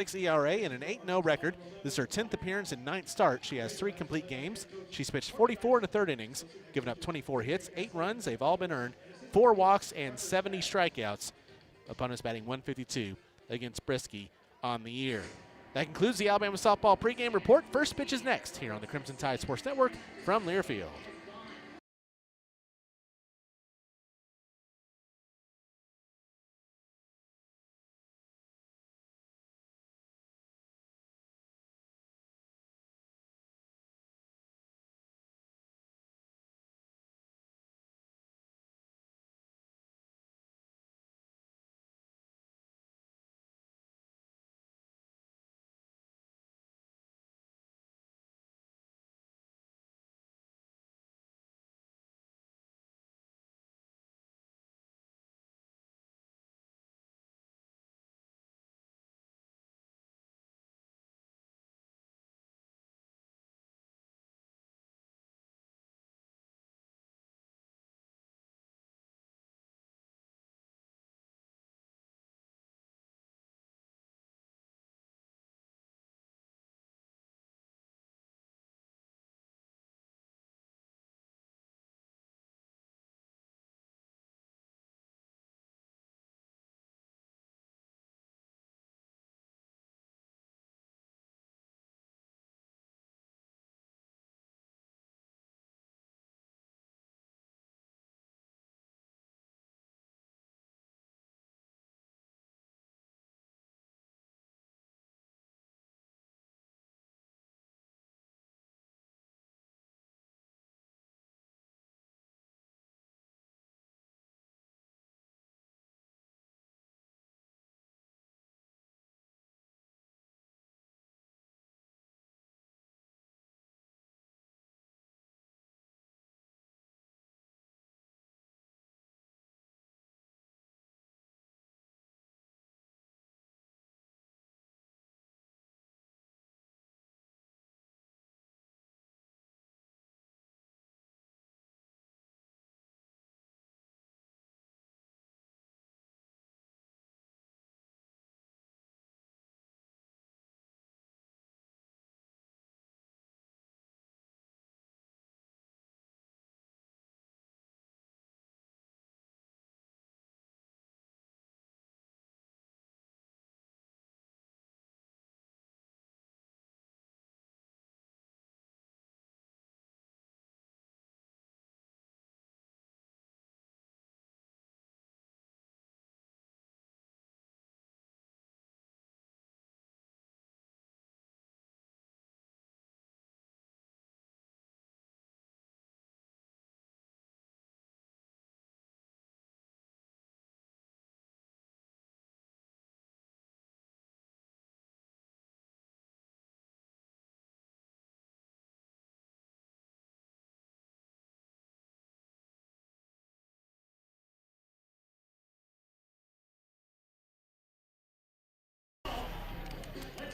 ERA and an 8-0 record. This is her 10th appearance and 9th start. She has 3 complete games. She's pitched 44 in the third innings, given up 24 hits, 8 runs. They've all been earned, 4 walks, and 70 strikeouts. Opponents batting .152 against Brisky on the year. That concludes the Alabama softball pregame report. First pitch is next here on the Crimson Tide Sports Network from Learfield.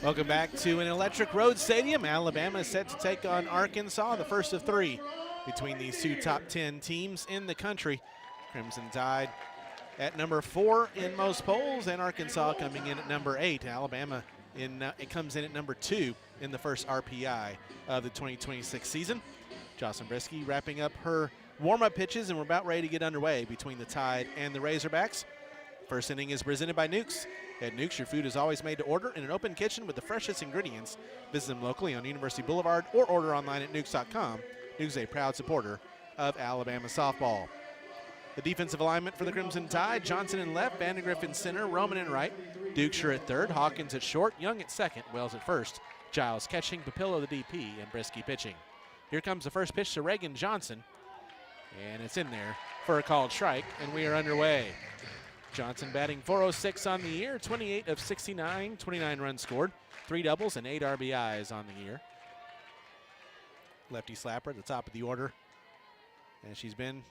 Welcome back to an electric road stadium. Alabama is set to take on Arkansas, the first of 3 between these 2 top 10 teams in the country. Crimson Tide at number 4 in most polls, and Arkansas coming in at number 8. Alabama it comes in at number 2 in the first RPI of the 2026 season. Jocelyn Brisky wrapping up her warm-up pitches, and we're about ready to get underway between the Tide and the Razorbacks. First inning is presented by Nukes. At Nukes, your food is always made to order in an open kitchen with the freshest ingredients. Visit them locally on University Boulevard or order online at nukes.com. Nukes is a proud supporter of Alabama softball. The defensive alignment for the Crimson Tide: Johnson in left, Vandegrift in center, Roman in right, Dukeshire at third, Hawkins at short, Young at second, Wells at first, Giles catching, Papillo the DP, and Brisky pitching. Here comes the first pitch to Reagan Johnson, and it's in there for a called strike, and we are underway. Johnson batting .406 on the year, 28 of 69, 29 runs scored, 3 doubles and 8 RBIs on the year. Lefty slapper at the top of the order, and she's been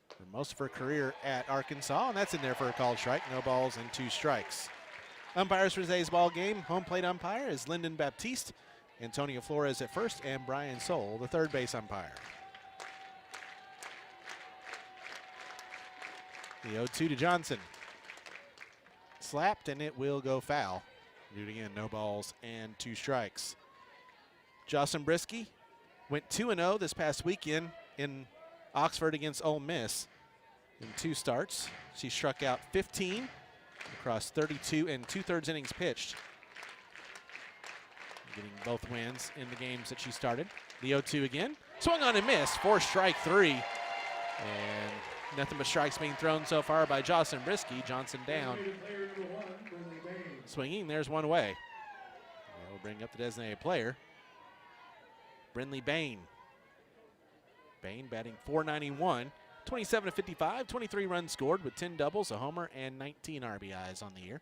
for most of her career at Arkansas, and that's in there for a called strike. No balls and 2 strikes. Umpires for today's ball game: home plate umpire is Lyndon Baptiste, Antonio Flores at first, and Brian Soule, the third base umpire. The 0-2 to Johnson. Slapped, and it will go foul. Do it again, no balls and 2 strikes. Jocelyn Brisky went 2-0 this past weekend in Oxford against Ole Miss in 2 starts. She struck out 15 across 32 and 2/3 innings pitched, getting both wins in the games that she started. The 0-2 again. Swung on and missed for strike 3. And nothing but strikes being thrown so far by Jocelyn Brisky. Johnson down. Swinging, there's one away. We'll bring up the designated player, Brinley Bain. Bain batting .491, 27 to 55, 23 runs scored with 10 doubles, a homer, and 19 RBIs on the year.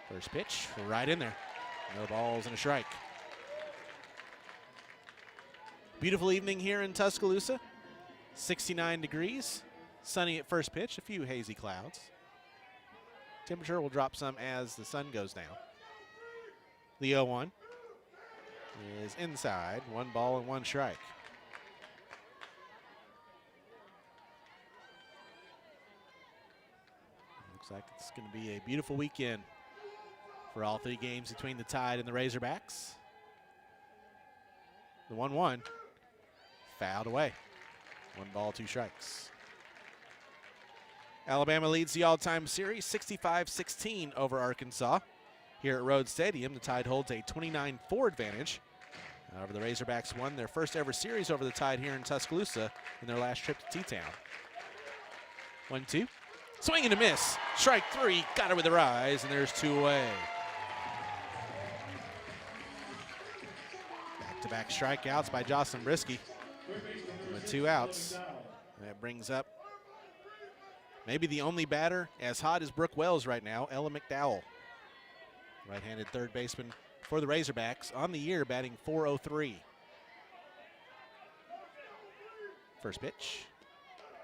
First pitch, right in there. No balls and a strike. Beautiful evening here in Tuscaloosa. 69 degrees, sunny at first pitch, a few hazy clouds. Temperature will drop some as the sun goes down. The 0-1 is inside, 1 ball and 1 strike. Looks like it's going to be a beautiful weekend for all 3 games between the Tide and the Razorbacks. The 1-1 fouled away. 1 ball, 2 strikes. Alabama leads the all-time series 65-16 over Arkansas. Here at Rhoads Stadium, the Tide holds a 29-4 advantage. However, the Razorbacks won their first ever series over the Tide here in Tuscaloosa in their last trip to T-Town. 1-2. Swing and a miss. Strike 3. Got her with the rise, and there's 2 away. Back-to-back strikeouts by Jocelyn Brisky. With 2 outs. That brings up maybe the only batter as hot as Brooke Wells right now, Ella McDowell. Right-handed third baseman for the Razorbacks on the year, batting .403. First pitch.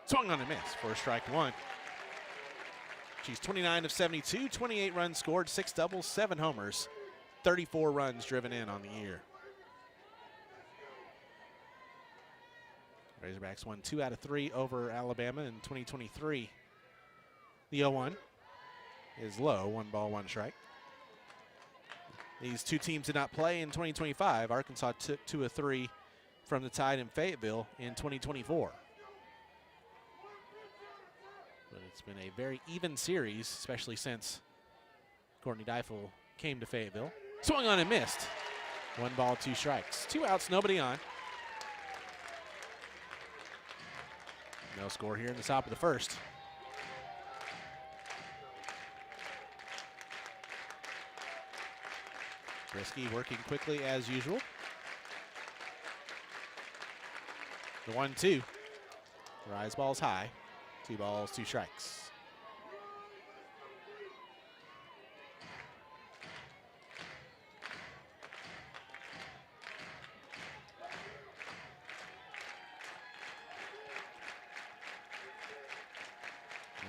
Swung on a miss for strike 1. She's 29 of 72, 28 runs scored, 6 doubles, 7 homers, 34 runs driven in on the year. Razorbacks won 2 out of 3 over Alabama in 2023. The 0-1 is low, 1 ball, 1 strike. These 2 teams did not play in 2025. Arkansas took 2 of 3 from the Tide in Fayetteville in 2024. But it's been a very even series, especially since Courtney Deifel came to Fayetteville. Swung on and missed. 1 ball, 2 strikes. 2 outs, nobody on. No score here in the top of the first. Brisky working quickly as usual. The 1-2. Rise ball's high. 2 balls, 2 strikes.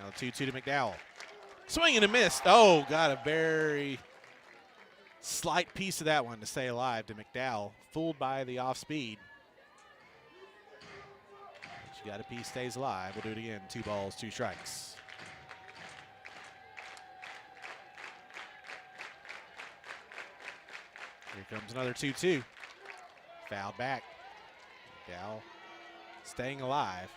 Now 2-2 to McDowell. Swing and a miss. Oh, got a very slight piece of that one to stay alive to McDowell. Fooled by the off speed. She got a piece, stays alive. We'll do it again. 2 balls, 2 strikes. Here comes another 2-2. Fouled back. McDowell staying alive.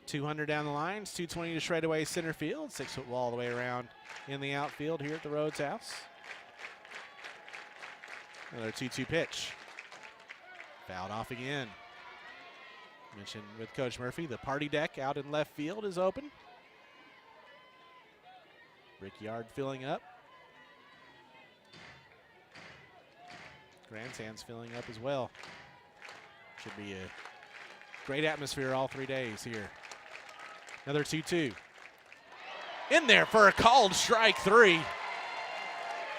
.200 down the lines, .220 to straightaway center field, 6-foot wall all the way around in the outfield here at the Rhoads house. Another 2-2 pitch. Fouled off again. Mentioned with Coach Murphy, the party deck out in left field is open. Brickyard filling up. Grandstand's filling up as well. Should be a great atmosphere all 3 days here. Another 2-2. In there for a called strike 3.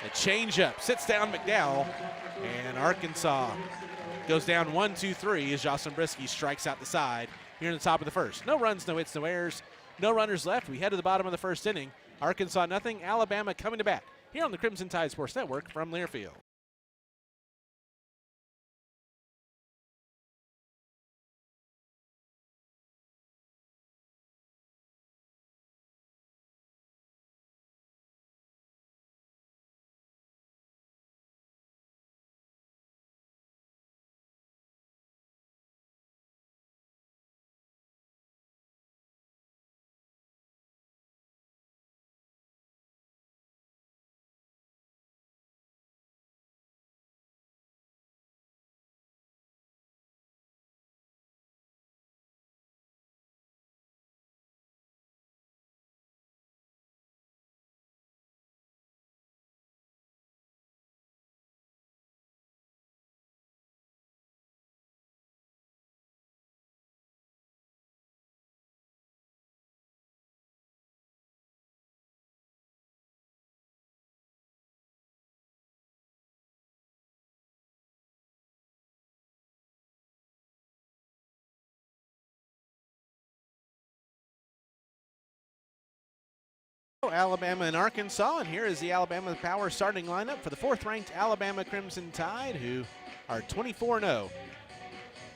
A changeup sits down McDowell, and Arkansas goes down 1-2-3 as Jocelyn Brisky strikes out the side here in the top of the first. No runs, no hits, no errors, no runners left. We head to the bottom of the first inning. Arkansas nothing, Alabama coming to bat here on the Crimson Tide Sports Network from Learfield. Alabama and Arkansas, and here is the Alabama Power starting lineup for the 4th-ranked Alabama Crimson Tide, who are 24-0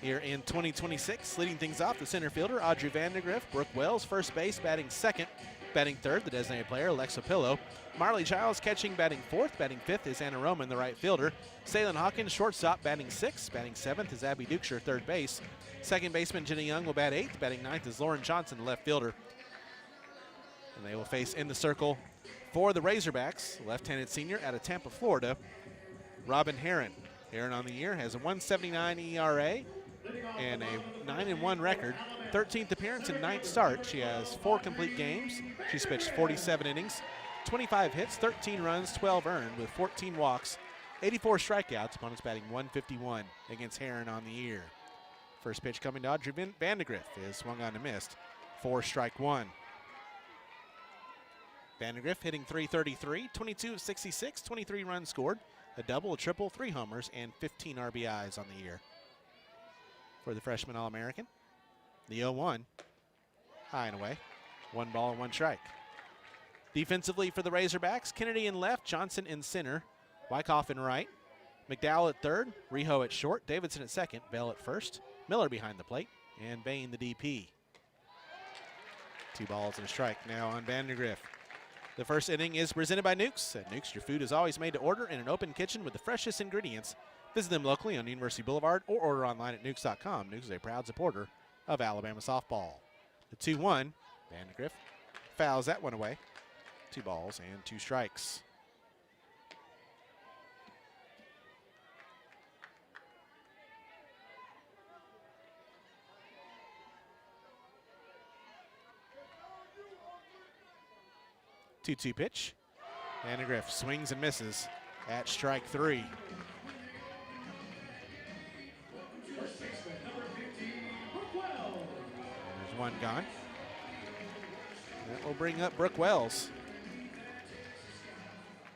here in 2026. Leading things off, the center fielder, Audrey Vandergriff. Brooke Wells, first base, batting second. Batting third, the designated player, Alexa Pillow. Marley Childs catching, batting fourth. Batting fifth is Anna Roman, the right fielder. Salyn Hawkins, shortstop, batting sixth. Batting seventh is Abby Dukeshire, third base. Second baseman Jenny Young will bat eighth. Batting ninth is Lauren Johnson, the left fielder. And they will face in the circle for the Razorbacks, left-handed senior out of Tampa, Florida, Robin Herron. Herron on the year has a 1.79 ERA and a 9-1 record. 13th appearance and 9th start. She has 4 complete games. She's pitched 47 innings, 25 hits, 13 runs, 12 earned with 14 walks, 84 strikeouts. Opponents batting 151 against Herron on the year. First pitch coming to Audrey Vandergriff is swung on and missed. 4 strike 1. Vandergriff hitting .333, 22 of 66, 23 runs scored, a double, a triple, 3 homers, and 15 RBIs on the year. For the freshman All-American, the 0-1, high and away, 1 ball and 1 strike. Defensively for the Razorbacks, Kennedy in left, Johnson in center, Wyckoff in right, McDowell at third, Riho at short, Davidson at second, Bell at first, Miller behind the plate, and Bain the DP. 2 balls and a strike now on Vandergriff. The first inning is presented by Nukes. At Nukes, your food is always made to order in an open kitchen with the freshest ingredients. Visit them locally on University Boulevard or order online at nukes.com. Nukes is a proud supporter of Alabama softball. The 2-1, Vandergriff fouls that one away. 2 balls and 2 strikes. Two-two pitch. Vandergriff swings and misses at strike 3. There's 1 gone. That will bring up Brooke Wells,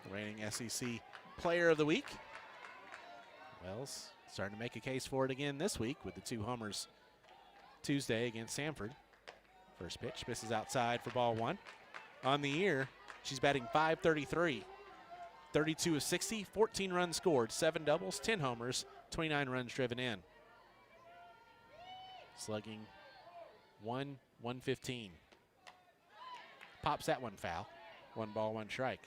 the reigning SEC Player of the Week. Wells starting to make a case for it again this week with the 2 homers Tuesday against Samford. First pitch misses outside for ball 1. On the year, she's batting .533, 32 of 60, 14 runs scored, 7 doubles, 10 homers, 29 runs driven in. Slugging 115. Pops that one foul. 1 ball, 1 strike.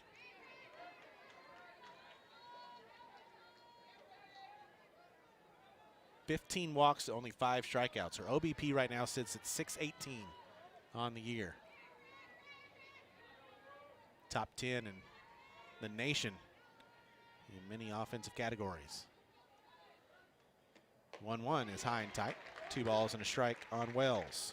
$15 walks to only 5 strikeouts. Her OBP right now sits at .618 on the year. Top 10 in the nation in many offensive categories. 1-1 is high and tight. 2 balls and a strike on Wells.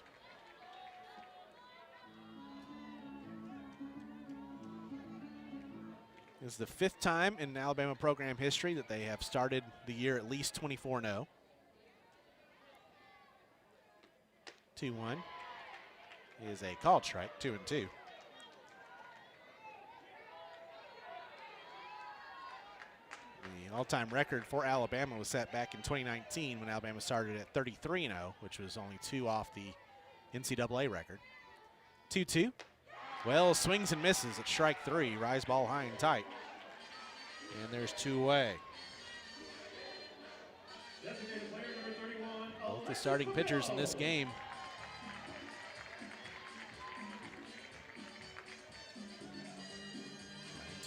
This is the 5th time in Alabama program history that they have started the year at least 24-0. 2-1 is a called strike, 2-2. The all-time record for Alabama was set back in 2019 when Alabama started at 33-0, which was only 2 off the NCAA record. 2-2. Wells swings and misses at strike 3. Rise ball high and tight. And there's 2 away. Both the starting pitchers in this game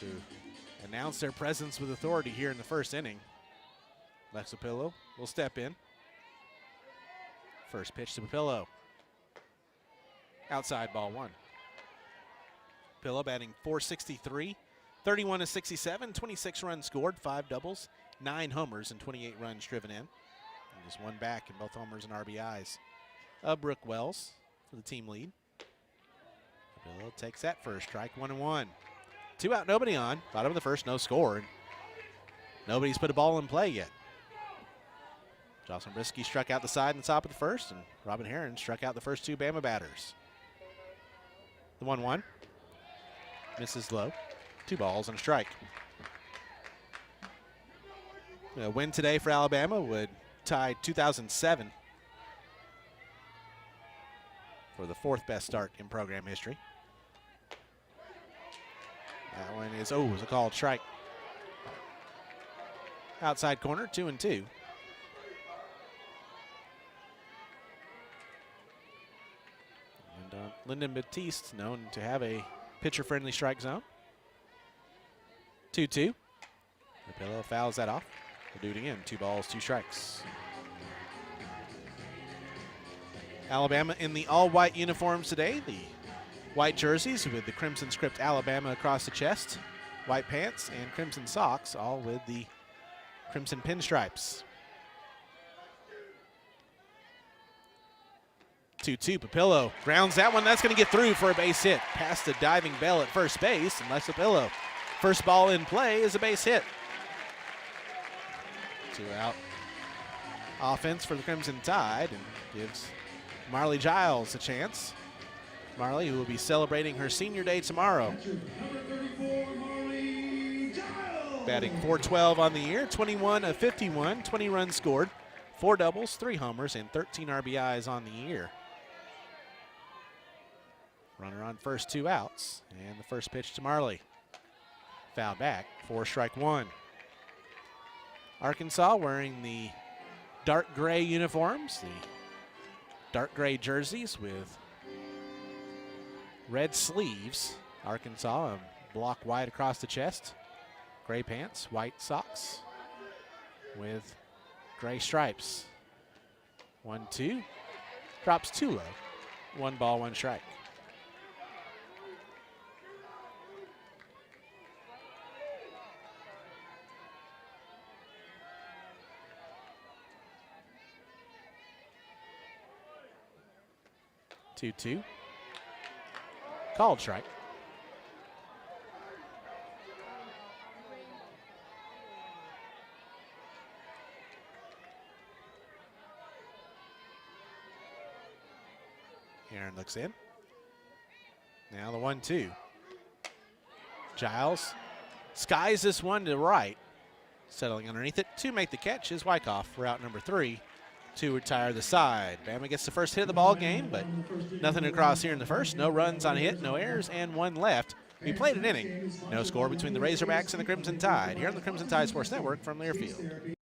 to announce their presence with authority here in the first inning. Alexa Pillow will step in. First pitch to Pillow. Outside, ball 1. Pillow batting .463, 31 of 67, 26 runs scored, 5 doubles, 9 homers, and 28 runs driven in. And just 1 back in both homers and RBIs. Brooke Wells for the team lead. Pillow takes that first strike, 1-1. 2 out, nobody on. Bottom of the first, no score. And nobody's put a ball in play yet. Jocelyn Brisky struck out the side and top of the first, and Robin Herron struck out the first 2 Bama batters. The 1-1. Misses low. 2 balls and a strike. A win today for Alabama would tie 2007 for the 4th best start in program history. That one is, it was a called strike. Outside corner, 2-2. And Lyndon Batiste, known to have a pitcher-friendly strike zone. 2-2. Rapillo fouls that off. We'll do it again. 2 balls, 2 strikes. Alabama in the all-white uniforms today. The white jerseys with the crimson script Alabama across the chest. White pants and crimson socks, all with the crimson pinstripes. 2-2. Papillo grounds that one. That's going to get through for a base hit. Past the diving bell at first base, and Les Papillo. First ball in play is a base hit. 2 out. Offense for the Crimson Tide, and gives Marley Giles a chance. Marley, who will be celebrating her senior day tomorrow. Batting .412 on the year, 21 of 51, 20 runs scored, 4 doubles, 3 homers, and 13 RBIs on the year. Runner on first, 2 outs, and the first pitch to Marley. Foul back, 4-1. Arkansas wearing the dark gray uniforms, the dark gray jerseys with red sleeves. Arkansas, a block white across the chest. Gray pants, white socks with gray stripes. 1-2. Drops too low. 1 ball, 1 strike. Two. Called strike. Aaron looks in. Now the 1-2. Giles skies this one to the right. Settling underneath it to make the catch is Wyckoff, route number 3. To retire the side. Bama gets the first hit of the ball game, but nothing across here in the first. No runs on hit, no errors, and 1 left. We played an inning. No score between the Razorbacks and the Crimson Tide here on the Crimson Tide Sports Network from Learfield.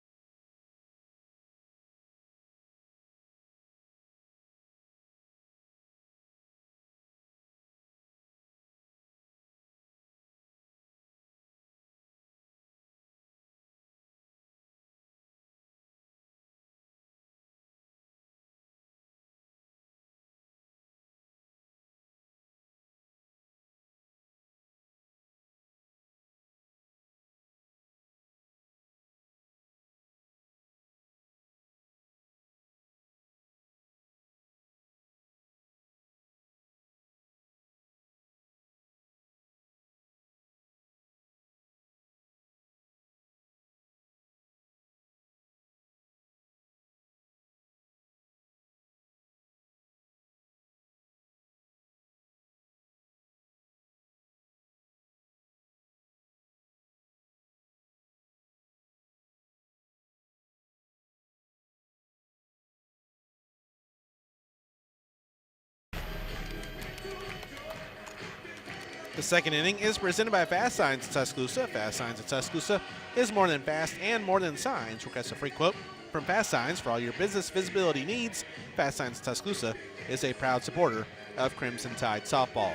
The second inning is presented by Fast Signs of Tuscaloosa. Fast Signs of Tuscaloosa is more than fast and more than signs. Request a free quote from Fast Signs for all your business visibility needs. Fast Signs of Tuscaloosa is a proud supporter of Crimson Tide softball.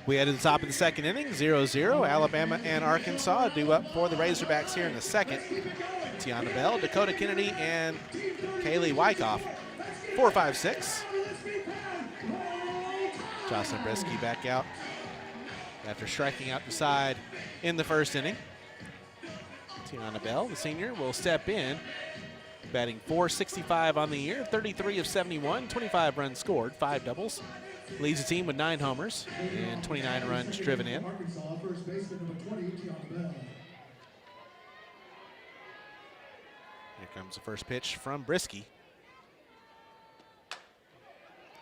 We head to the top of the second inning, 0-0. Alabama and Arkansas due up for the Razorbacks here in the second. Tiana Bell, Dakota Kennedy, and Kaylee Wyckoff. 4-5-6. Jocelyn Brisky back out after striking out the side in the first inning. Tiana Bell, the senior, will step in, batting .465 on the year, 33 of 71, 25 runs scored, 5 doubles. Leads the team with 9 homers and 29 runs driven in. Here comes the first pitch from Brisky.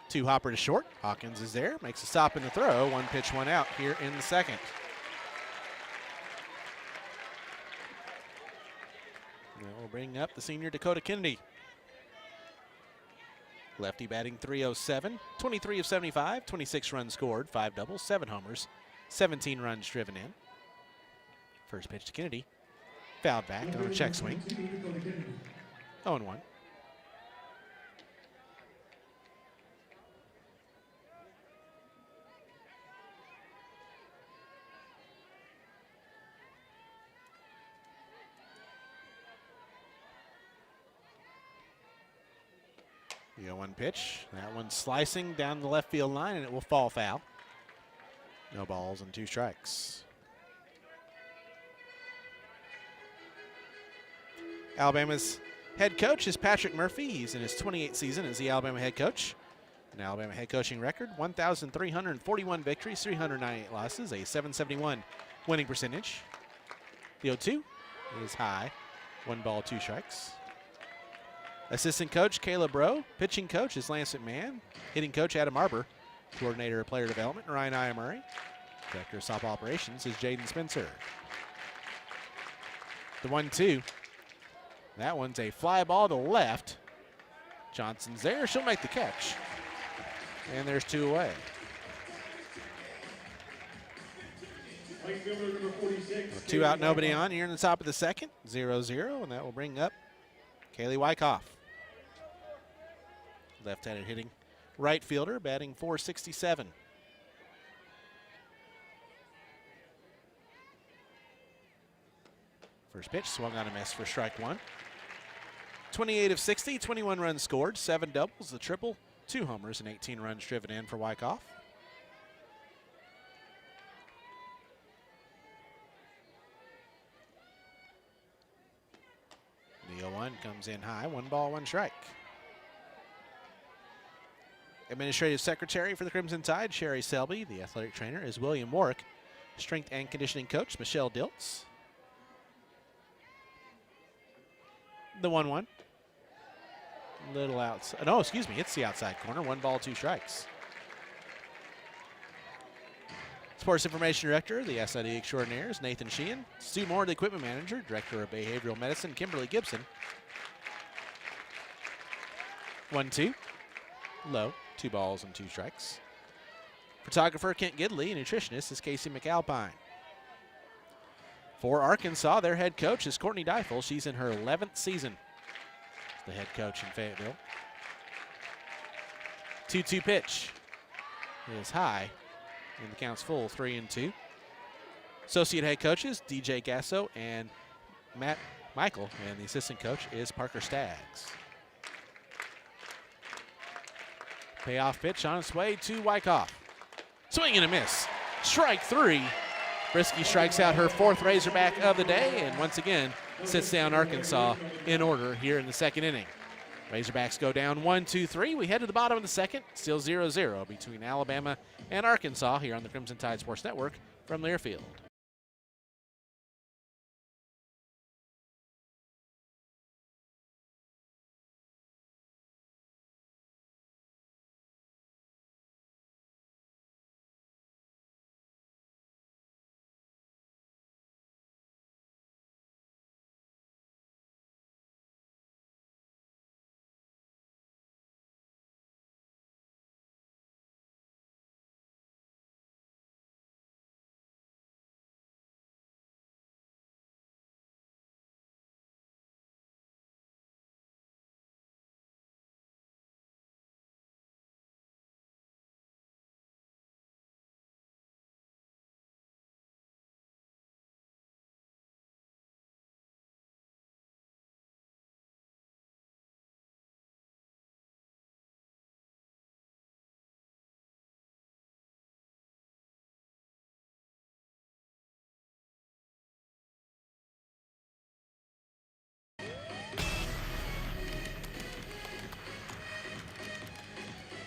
2 hopper to short. Hawkins is there, makes a stop in the throw. 1 pitch, 1 out here in the second. Now we'll bring up the senior Dakota Kennedy. Lefty batting .307, 23 of 75, 26 runs scored, 5 doubles, 7 homers, 17 runs driven in. First pitch to Kennedy. Fouled back on a check swing. 0-1. The 0-1 pitch. That one's slicing down the left field line, and it will fall foul. No balls and 2 strikes. Alabama's head coach is Patrick Murphy. He's in his 28th season as the Alabama head coach. An Alabama head coaching record, 1,341 victories, 398 losses, a 771 winning percentage. The 0-2 is high. 1 ball, 2 strikes. Assistant coach Caleb Rowe. Pitching coach is Lance McMahon. Hitting coach Adam Arbor. Coordinator of player development Ryan Iamurray. Director of softball operations is Jaden Spencer. The 1-2. That one's a fly ball to left. Johnson's there. She'll make the catch. And there's 2 away. With 2 out, nobody on here in the top of the second. 0-0, and that will bring up Kaylee Wyckoff. Left-handed hitting right fielder, batting .467. First pitch swung on a miss for strike 1. 28 of 60, 21 runs scored, 7 doubles, the triple, 2 homers, and 18 runs driven in for Wyckoff. The 0-1 comes in high, 1 ball, 1 strike. Administrative Secretary for the Crimson Tide, Sherry Selby. The athletic trainer is William Warwick. Strength and conditioning coach, Michelle Diltz. The 1-1. Little outside. No, excuse me. It's the outside corner. 1 ball, 2 strikes. Sports Information Director, the SID extraordinaires, Nathan Sheehan. Stu Moore, the equipment manager, Director of Behavioral Medicine, Kimberly Gibson. 1-2. Low. 2 balls and 2 strikes. Photographer Kent Gidley. Nutritionist is Casey McAlpine. For Arkansas, their head coach is Courtney Deifel. She's in her 11th season as the head coach in Fayetteville. 2-2 pitch is high, and the count's full, 3-2. Associate head coaches DJ Gasso and Matt Michael, and the assistant coach is Parker Staggs. Payoff pitch on its way to Wyckoff. Swing and a miss. Strike 3. Brisky strikes out her 4th Razorback of the day and once again sits down Arkansas in order here in the second inning. Razorbacks go down 1-2-3. We head to the bottom of the second. Still 0-0 between Alabama and Arkansas here on the Crimson Tide Sports Network from Learfield.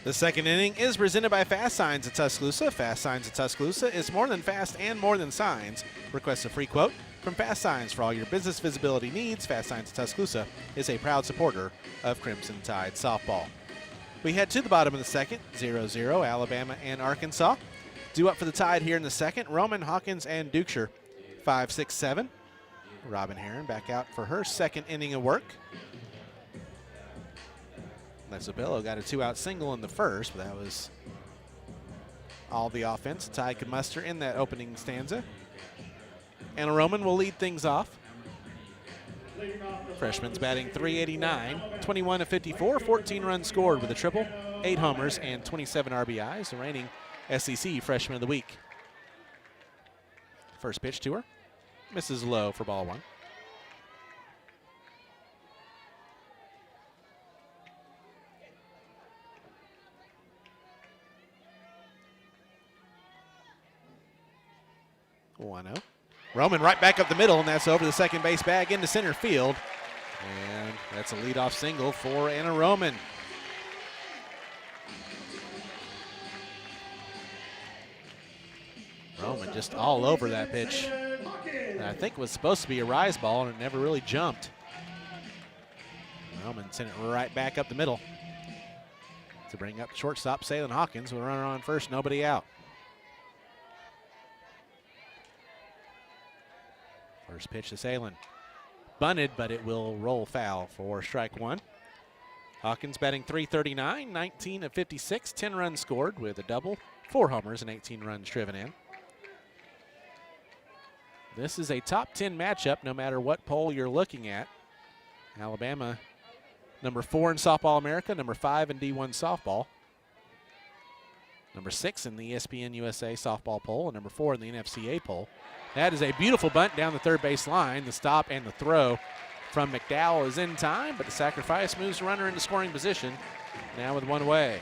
The second inning is presented by Fast Signs of Tuscaloosa. Fast Signs of Tuscaloosa is more than fast and more than signs. Request a free quote from Fast Signs for all your business visibility needs. Fast Signs of Tuscaloosa is a proud supporter of Crimson Tide softball. We head to the bottom of the second, 0-0, Alabama and Arkansas. Due up for the Tide here in the second, Roman, Hawkins, and Dukeshire, 5, 6, 7. Robin Heron back out for her second inning of work. Lesabello got a 2-out single in the first, but that was all the offense Ty could muster in that opening stanza. Anna Roman will lead things off. Freshman's batting .389, 21 of 54, 14 runs scored with a triple, 8 homers, and 27 RBIs, the reigning SEC Freshman of the Week. First pitch to her, misses low for ball 1. Roman right back up the middle, and that's over the second base bag into center field. And that's a leadoff single for Anna Roman. Roman just all over that pitch. And I think it was supposed to be a rise ball, and it never really jumped. Roman sent it right back up the middle to bring up shortstop Salem Hawkins with a runner on first, nobody out. First pitch to Salem. Bunted, but it will roll foul for strike 1. Hawkins batting .339, 19 of 56, 10 runs scored with a double, 4 homers, and 18 runs driven in. This is a top 10 matchup no matter what poll you're looking at. Alabama, number 4 in Softball America, number 5 in D1 Softball, number 6 in the ESPN USA Softball poll, and number 4 in the NFCA poll. That is a beautiful bunt down the third base line. The stop and the throw from McDowell is in time, but the sacrifice moves the runner into scoring position, now with 1 away.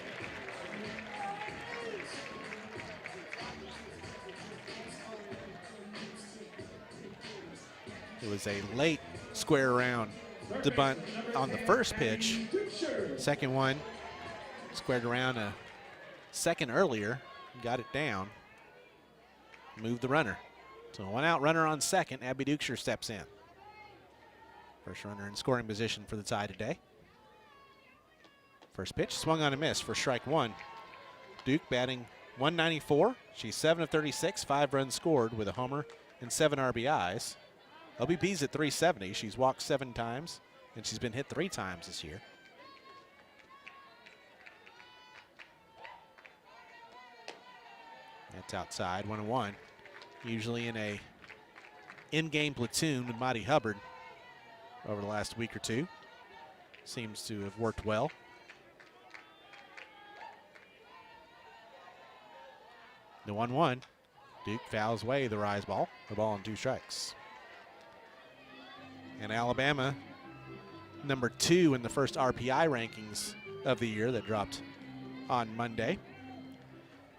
It was a late square around to bunt on the first pitch. Second one squared around a second earlier, got it down, moved the runner. So 1 out, runner on second. Abby Dukeshire steps in. First runner in scoring position for the tie today. First pitch swung on a miss for strike 1. Duke batting .194. She's 7 of 36, 5 runs scored with a homer and 7 RBIs. LBP's at .370. She's walked 7 times, and she's been hit 3 times this year. That's outside, 1-1. Usually in a in-game platoon with Maddie Hubbard over the last week or two. Seems to have worked well. The 1-1. Duke fouls away the rise ball. The ball on 2 strikes. And Alabama, number 2 in the first RPI rankings of the year that dropped on Monday.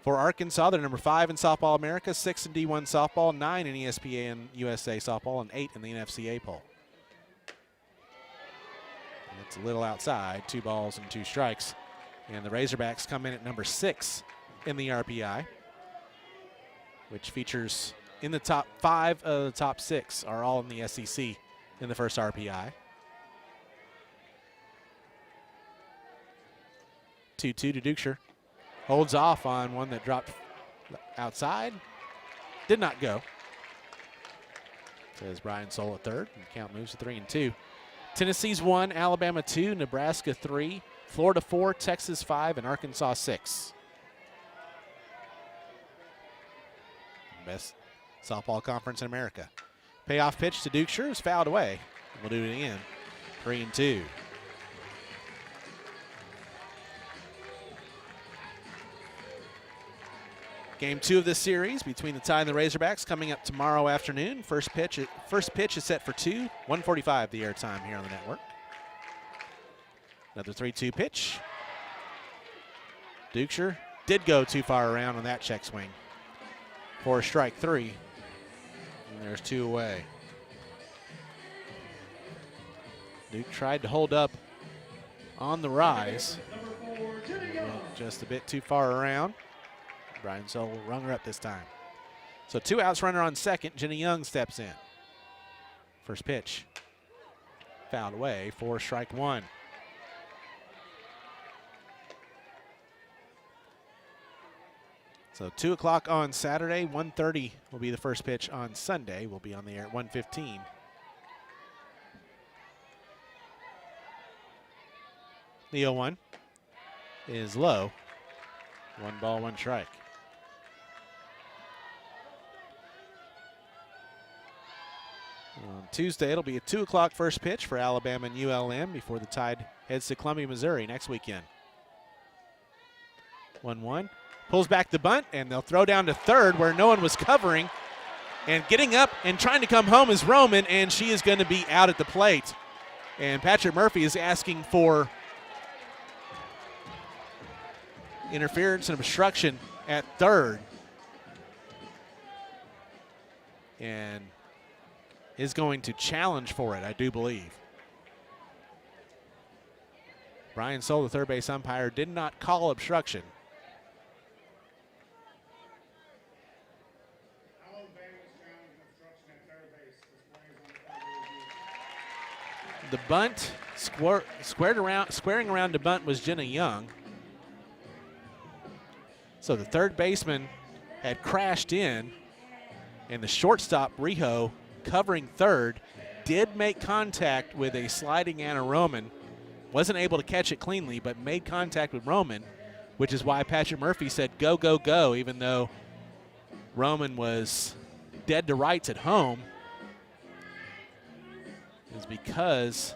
For Arkansas, they're number 5 in Softball America, 6 in D1 Softball, 9 in ESPN USA Softball, and 8 in the NFCA poll. It's a little outside, 2 balls and 2 strikes. And the Razorbacks come in at number 6 in the RPI, which features in the top 5 of the top 6 are all in the SEC in the first RPI. 2-2 to Dukeshire. Holds off on one that dropped outside. Did not go. Says Brian Soule at third. And count moves to 3-2. Tennessee's 1, Alabama 2, Nebraska 3, Florida 4, Texas 5, and Arkansas 6. Best softball conference in America. Payoff pitch to Dukeshire is fouled away. We'll do it again. 3-2. Game 2 of this series between the Tide and the Razorbacks coming up tomorrow afternoon. First pitch is set for 2, 1:45 the airtime here on the network. Another 3-2 pitch. Dukeshire did go too far around on that check swing for strike 3. And there's 2 away. Duke tried to hold up on the rise. Went just a bit too far around. Brian Soule rung her up this time. So 2 outs, runner on second. Jenny Young steps in. First pitch. Fouled away for strike 1. So 2 o'clock on Saturday, 1:30 will be the first pitch on Sunday. We'll be on the air at 1:15. The 0-1 is low. 1 ball, 1 strike. On Tuesday, it'll be a 2 o'clock first pitch for Alabama and ULM before the Tide heads to Columbia, Missouri next weekend. 1-1. Pulls back the bunt, and they'll throw down to third where no one was covering. And getting up and trying to come home is Roman, and she is going to be out at the plate. And Patrick Murphy is asking for interference and obstruction at third. And is going to challenge for it, I do believe. Brian Soule, the third base umpire, did not call obstruction. The bunt, squaring around the bunt was Jenna Young. So the third baseman had crashed in, and the shortstop, Riho, covering third, did make contact with a sliding Anna Roman. Wasn't able to catch it cleanly, but made contact with Roman, which is why Patrick Murphy said go, go, go, even though Roman was dead to rights at home. Is because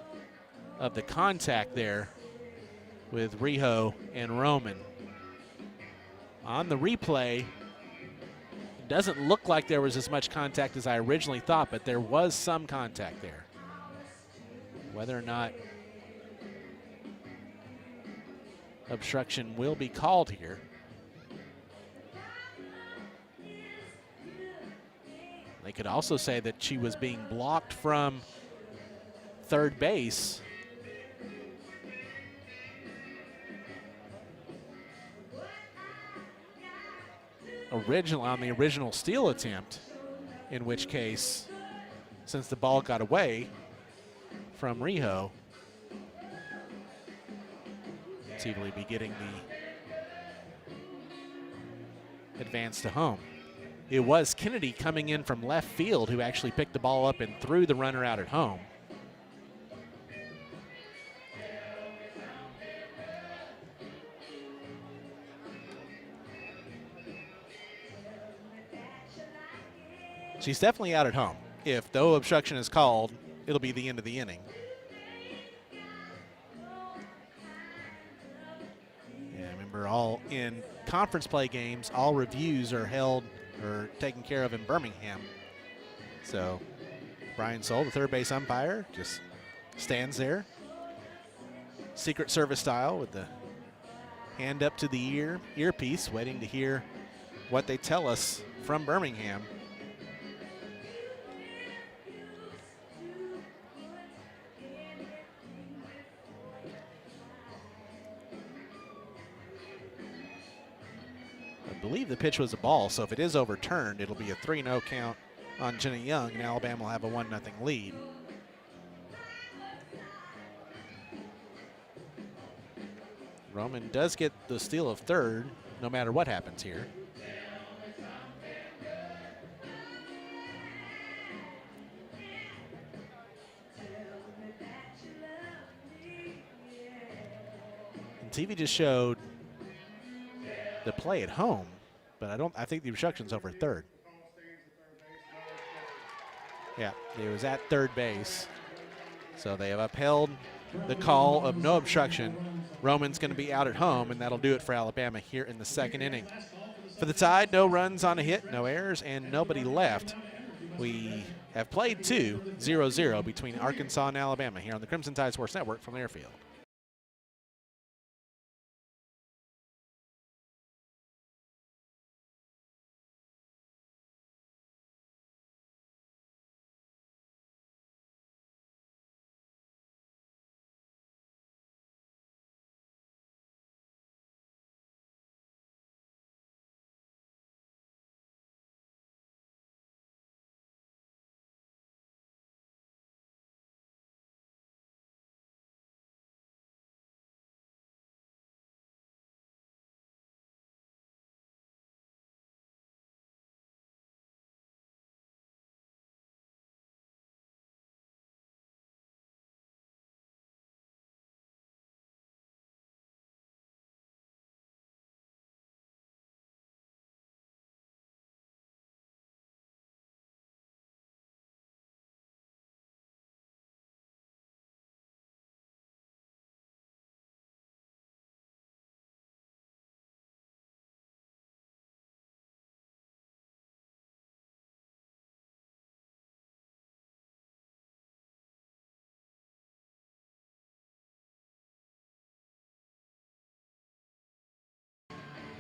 of the contact there with Riho and Roman. On the replay, it doesn't look like there was as much contact as I originally thought, but there was some contact there. Whether or not obstruction will be called here. They could also say that she was being blocked from third base. On the original steal attempt, in which case, since the ball got away from Riho, conceivably be getting the advance to home. It was Kennedy coming in from left field who actually picked the ball up and threw the runner out at home. She's definitely out at home. If no obstruction is called, it'll be the end of the inning. Yeah, remember, all in conference play games, all reviews are held or taken care of in Birmingham. So Brian Soule, the third base umpire, just stands there, Secret Service style, with the hand up to the earpiece, waiting to hear what they tell us from Birmingham. I believe the pitch was a ball, so if it is overturned, it'll be a 3-0 count on Jenna Young, and Alabama will have a 1-0 lead. Roman does get the steal of third, no matter what happens here. And TV just showed the play at home, but I think the obstruction's over third. Yeah, it was at third base. So they have upheld the call of no obstruction. Roman's going to be out at home, and that'll do it for Alabama here in the second inning. For the Tide, no runs on a hit, no errors, and nobody left. We have played 0-0 between Arkansas and Alabama here on the Crimson Tide Sports Network from Airfield.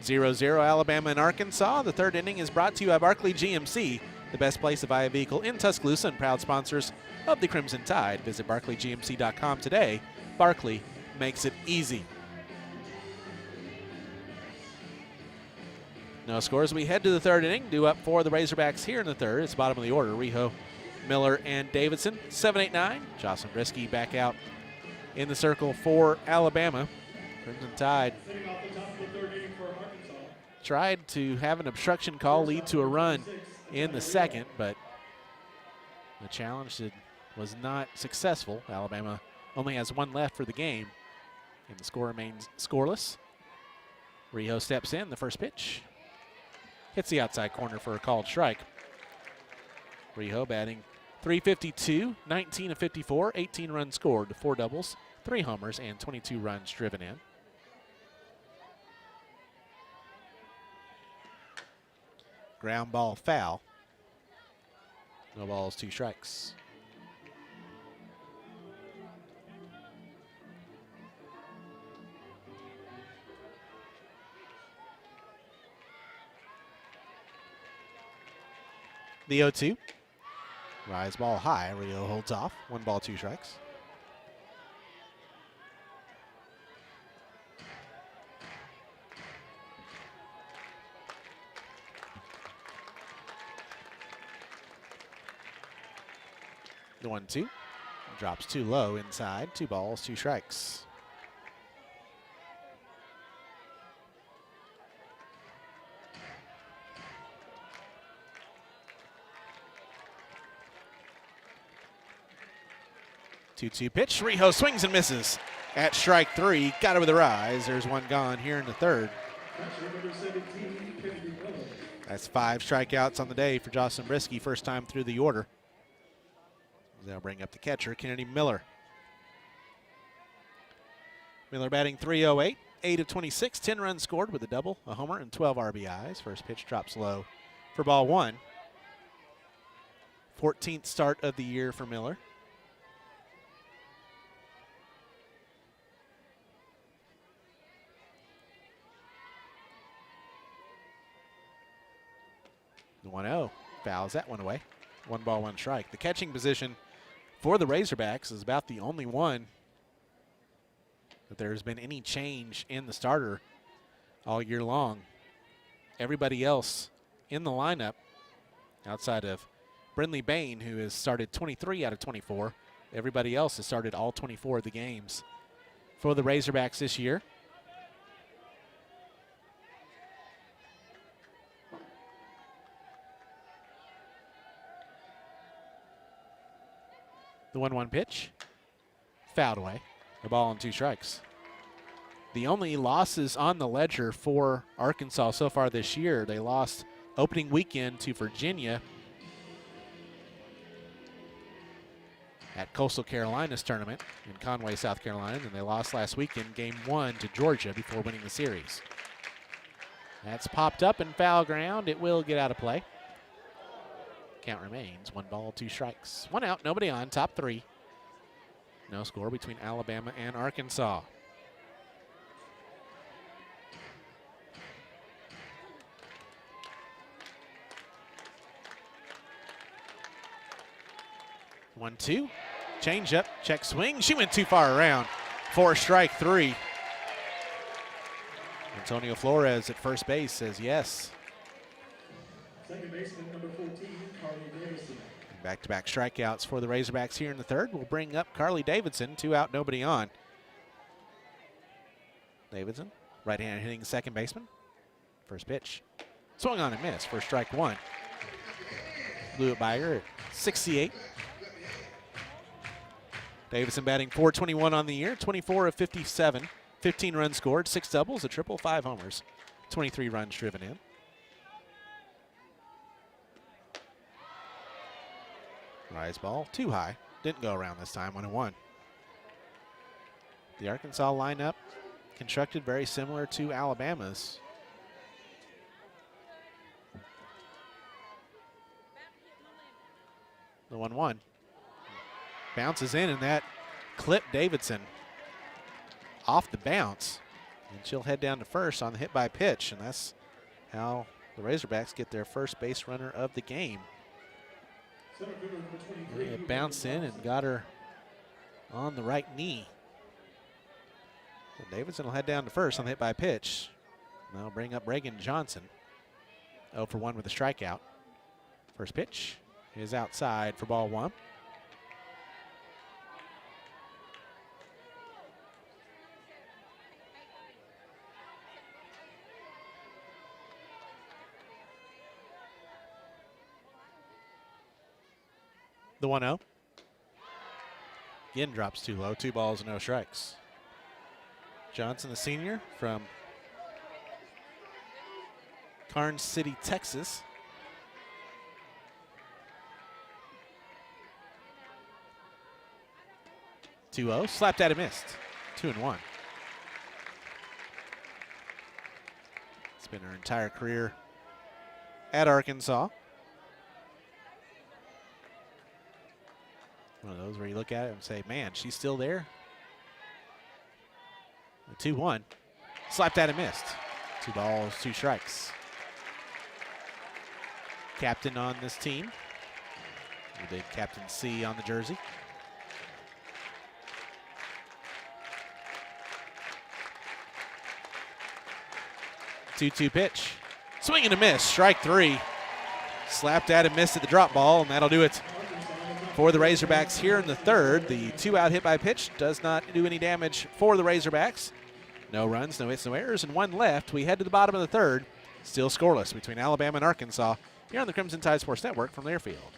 0-0 Alabama and Arkansas. The third inning is brought to you by Barkley GMC, the best place to buy a vehicle in Tuscaloosa and proud sponsors of the Crimson Tide. Visit barclaygmc.com today. Barkley makes it easy. No scores. We head to the third inning. Due up for the Razorbacks here in the third. It's bottom of the order. Riho, Miller, and Davidson. 7-8-9. Jocelyn Brisky back out in the circle for Alabama. Crimson Tide tried to have an obstruction call lead to a run in the second, but the challenge was not successful. Alabama only has one left for the game, and the score remains scoreless. Riho steps in. The first pitch hits the outside corner for a called strike. Riho batting .352, 19 of 54, 18 runs scored, 4 doubles, 3 homers, and 22 runs driven in. Ground ball foul. No balls, 2 strikes. The 0-2. Rise ball high. Rio holds off. 1 ball, 2 strikes. The 1-2 drops too low inside. 2 balls, 2 strikes. Two pitch. Riho swings and misses at strike 3. Got it with the rise. There's 1 gone here in the third. That's 5 strikeouts on the day for Jocelyn Brisky, first time through the order. They'll bring up the catcher, Kennedy Miller. Miller batting .308, 8 of 26, 10 runs scored with a double, a homer, and 12 RBIs. First pitch drops low for ball 1. 14th start of the year for Miller. The 1-0 fouls that one away. 1 ball, 1 strike. The catching position for the Razorbacks is about the only one that there's been any change in the starter all year long. Everybody else in the lineup, outside of Brindley Bain, who has started 23 out of 24, everybody else has started all 24 of the games for the Razorbacks this year. The 1-1 pitch, fouled away. A ball and 2 strikes. The only losses on the ledger for Arkansas so far this year, they lost opening weekend to Virginia at Coastal Carolina's tournament in Conway, South Carolina, and they lost last weekend game 1 to Georgia before winning the series. That's popped up in foul ground. It will get out of play. Count remains 1 ball, 2 strikes. 1 out, nobody on, top 3. No score between Alabama and Arkansas. One, 2. Change up, check swing. She went too far around for strike 3. Antonio Flores at first base says yes. Second baseman, number 14, Carly Davidson. Back-to-back strikeouts for the Razorbacks here in the third. We'll bring up Carly Davidson, 2 out, nobody on. Davidson, right-handed hitting second baseman. First pitch, swung on and missed for strike 1. Blew it by her at 68. Davidson batting .421 on the year, 24 of 57, 15 runs scored, 6 doubles, a triple, 5 homers, 23 runs driven in. Rise ball, too high. Didn't go around this time, 1-1. The Arkansas lineup constructed very similar to Alabama's. The 1-1. Bounces in, and that clipped Davidson off the bounce. And she'll head down to first on the hit by pitch, and that's how the Razorbacks get their first base runner of the game. It bounced in and got her on the right knee. So Davidson will head down to first on the hit by pitch. That'll bring up Reagan Johnson. 0 for 1 with a strikeout. First pitch is outside for ball 1. The 1-0. Again drops too low. 2 balls and no strikes. Johnson, the senior from Karnes City, Texas. (2-0) slapped at and missed. 2-1. It's been her entire career at Arkansas. One of those where you look at it and say, man, she's still there. 2-1. Slapped at and missed. 2 balls, 2 strikes. Captain on this team. We did Captain C on the jersey. 2-2 pitch. Swing and a miss. Strike 3. Slapped at and missed at the drop ball, and that'll do it for the Razorbacks here in the third. The 2-out hit by pitch does not do any damage for the Razorbacks. No runs, no hits, no errors, and 1 left. We head to the bottom of the third. Still scoreless between Alabama and Arkansas here on the Crimson Tide Sports Network from their field.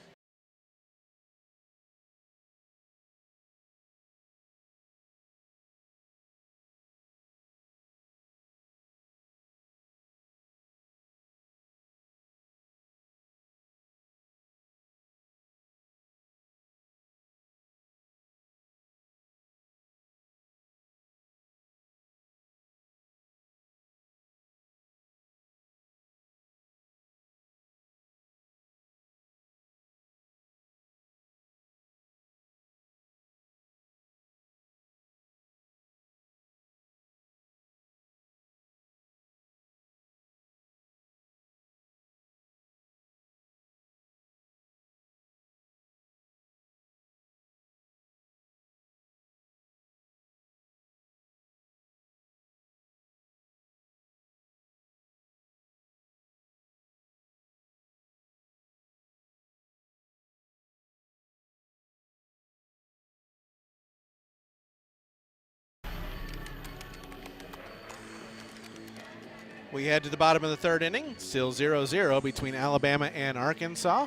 We head to the bottom of the third inning. Still 0-0 between Alabama and Arkansas.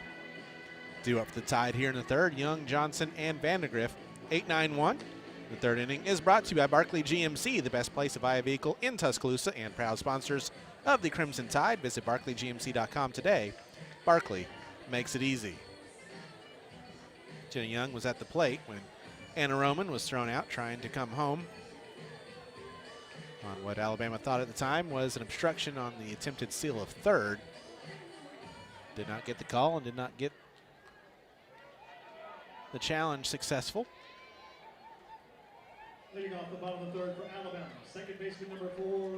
Due up for the Tide here in the third. Young, Johnson, and Vandergriff. 8-9-1. The third inning is brought to you by Barkley GMC, the best place to buy a vehicle in Tuscaloosa, and proud sponsors of the Crimson Tide. Visit barkleygmc.com today. Barkley makes it easy. Jenna Young was at the plate when Anna Roman was thrown out trying to come home on what Alabama thought at the time was an obstruction on the attempted steal of third. Did not get the call and did not get the challenge successful. Leading off the bottom of the third for Alabama, second baseman number 4,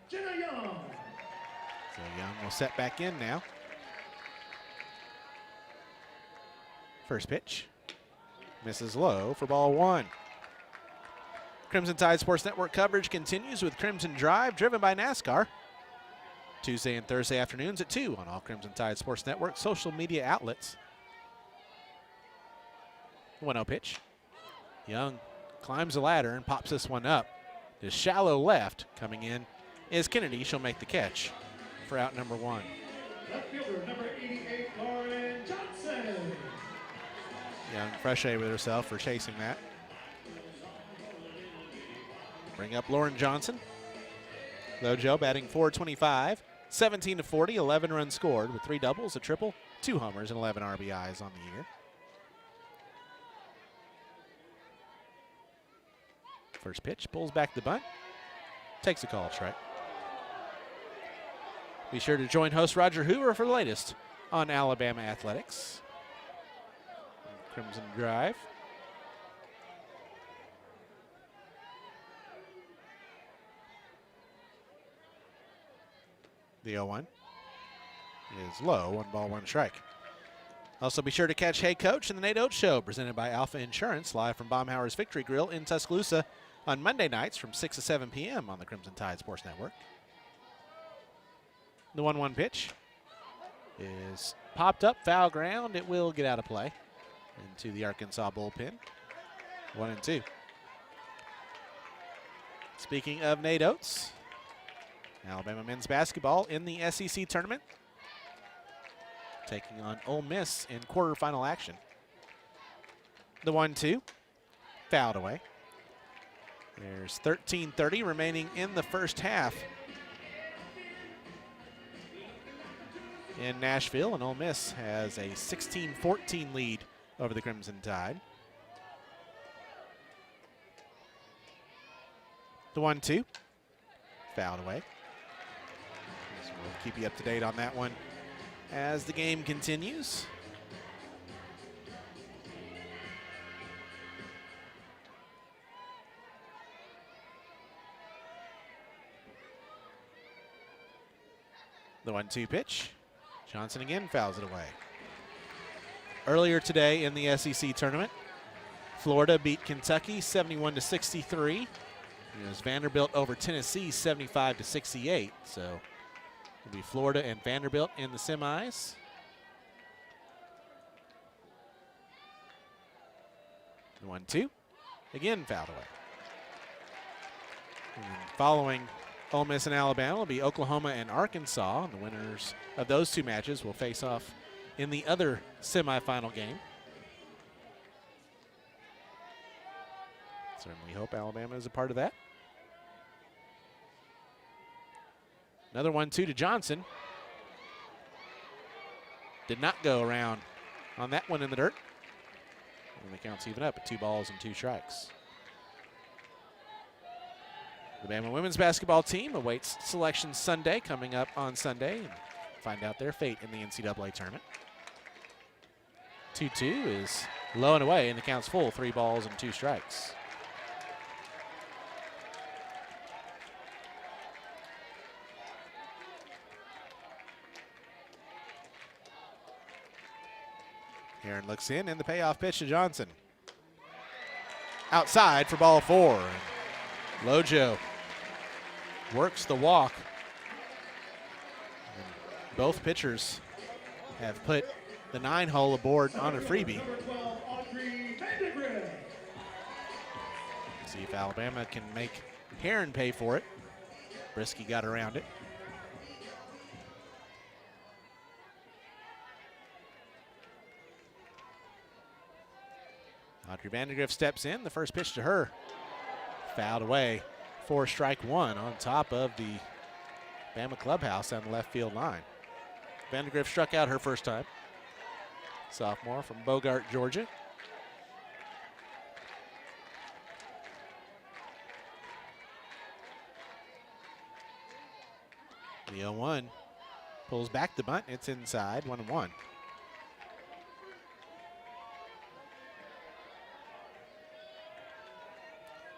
Jenna Young. So Young will set back in now. First pitch. Misses low for ball 1. Crimson Tide Sports Network coverage continues with Crimson Drive, driven by NASCAR. Tuesday and Thursday afternoons at 2 on all Crimson Tide Sports Network social media outlets. 1-0 pitch. Young climbs the ladder and pops this one up. His shallow left coming in is Kennedy. She'll make the catch for out number 1. Left fielder number 88, Lauren Johnson. Young frustrated with herself for chasing that. Bring up Lauren Johnson. Lojo batting .425, 17-40, 11 runs scored with 3 doubles, a triple, 2 homers, and 11 RBIs on the year. First pitch, pulls back the bunt, takes a call strike. Be sure to join host Roger Hoover for the latest on Alabama athletics. Crimson Drive. The 0-1 is low, 1 ball, 1 strike. Also be sure to catch Hey Coach and the Nate Oates Show, presented by Alpha Insurance, live from Baumhauer's Victory Grill in Tuscaloosa on Monday nights from 6 to 7 p.m. on the Crimson Tide Sports Network. The 1-1 pitch is popped up, foul ground. It will get out of play into the Arkansas bullpen. 1-2. Speaking of Nate Oates, Alabama men's basketball in the SEC tournament, taking on Ole Miss in quarterfinal action. The 1-2, fouled away. There's 13:30 remaining in the first half in Nashville, and Ole Miss has a 16-14 lead over the Crimson Tide. The 1-2, fouled away. So we'll keep you up to date on that one as the game continues. The 1-2 pitch. Johnson again fouls it away. Earlier today in the SEC tournament, Florida beat Kentucky 71-63. It was Vanderbilt over Tennessee 75-68. So it'll be Florida and Vanderbilt in the semis. The 1-2, again fouled away. And then following Ole Miss and Alabama will be Oklahoma and Arkansas. And the winners of those two matches will face off in the other semifinal game. Certainly hope Alabama is a part of that. Another 1-2 to Johnson. Did not go around on that one in the dirt. And the count's even up at 2 balls and 2 strikes. The Bama women's basketball team awaits selection Sunday, coming up on Sunday, and find out their fate in the NCAA tournament. 2-2 is low and away, and the count's full, 3 balls and 2 strikes. Aaron looks in, and the payoff pitch to Johnson. Outside for ball 4. And Lojo works the walk. And both pitchers have put the 9-hole aboard on a freebie. See if Alabama can make Heron pay for it. Brisky got around it. Audrey Vandegrift steps in. The first pitch to her. Fouled away for strike 1 on top of the Bama clubhouse on the left field line. Vandegrift struck out her first time. Sophomore from Bogart, Georgia. The 0-1 pulls back the bunt. It's inside, 1-1.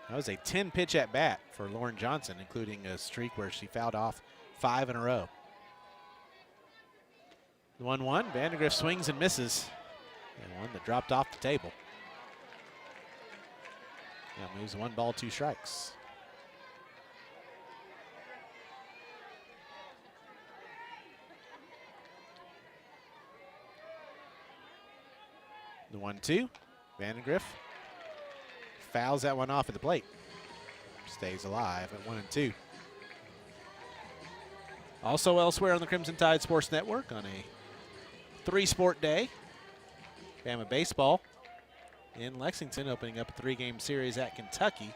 That was a 10-pitch at bat for Lauren Johnson, including a streak where she fouled off 5 in a row. The 1-1, Vandegrift swings and misses. And one that dropped off the table. That moves 1 ball, 2 strikes. The 1-2, Vandegrift fouls that one off at the plate. Stays alive at 1-2. Also elsewhere on the Crimson Tide Sports Network on a 3-sport day, Bama baseball in Lexington opening up a 3-game series at Kentucky.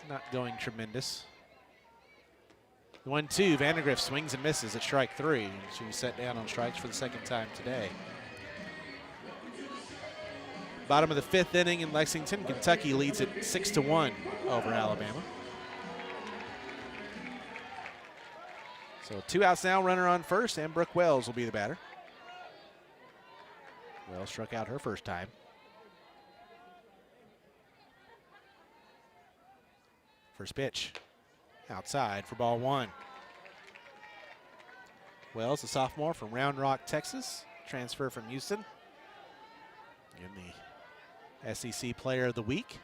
Not going tremendous. The 1-2, Vandegrift swings and misses at strike 3. She was set down on strikes for the second time today. Bottom of the 5th inning in Lexington, Kentucky leads it 6-1 over Alabama. So 2 outs now, runner on first, and Brooke Wells will be the batter. Wells struck out her first time. First pitch, outside for ball 1. Wells, a sophomore from Round Rock, Texas, transfer from Houston. In the SEC Player of the Week.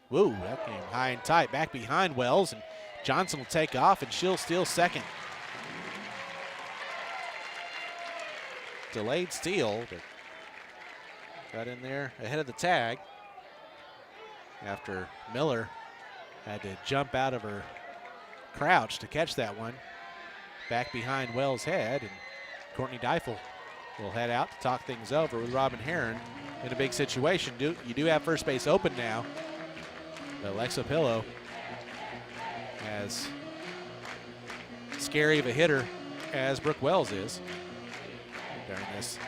Whoa, that came high and tight. Back behind Wells, and Johnson will take off, and she'll steal second. Delayed steal, but got in there ahead of the tag after Miller had to jump out of her crouch to catch that one. Back behind Wells' head, and Courtney Deifel will head out to talk things over with Robin Heron in a big situation. You do have first base open now, but Alexa Pillow, as scary of a hitter as Brooke Wells is, during this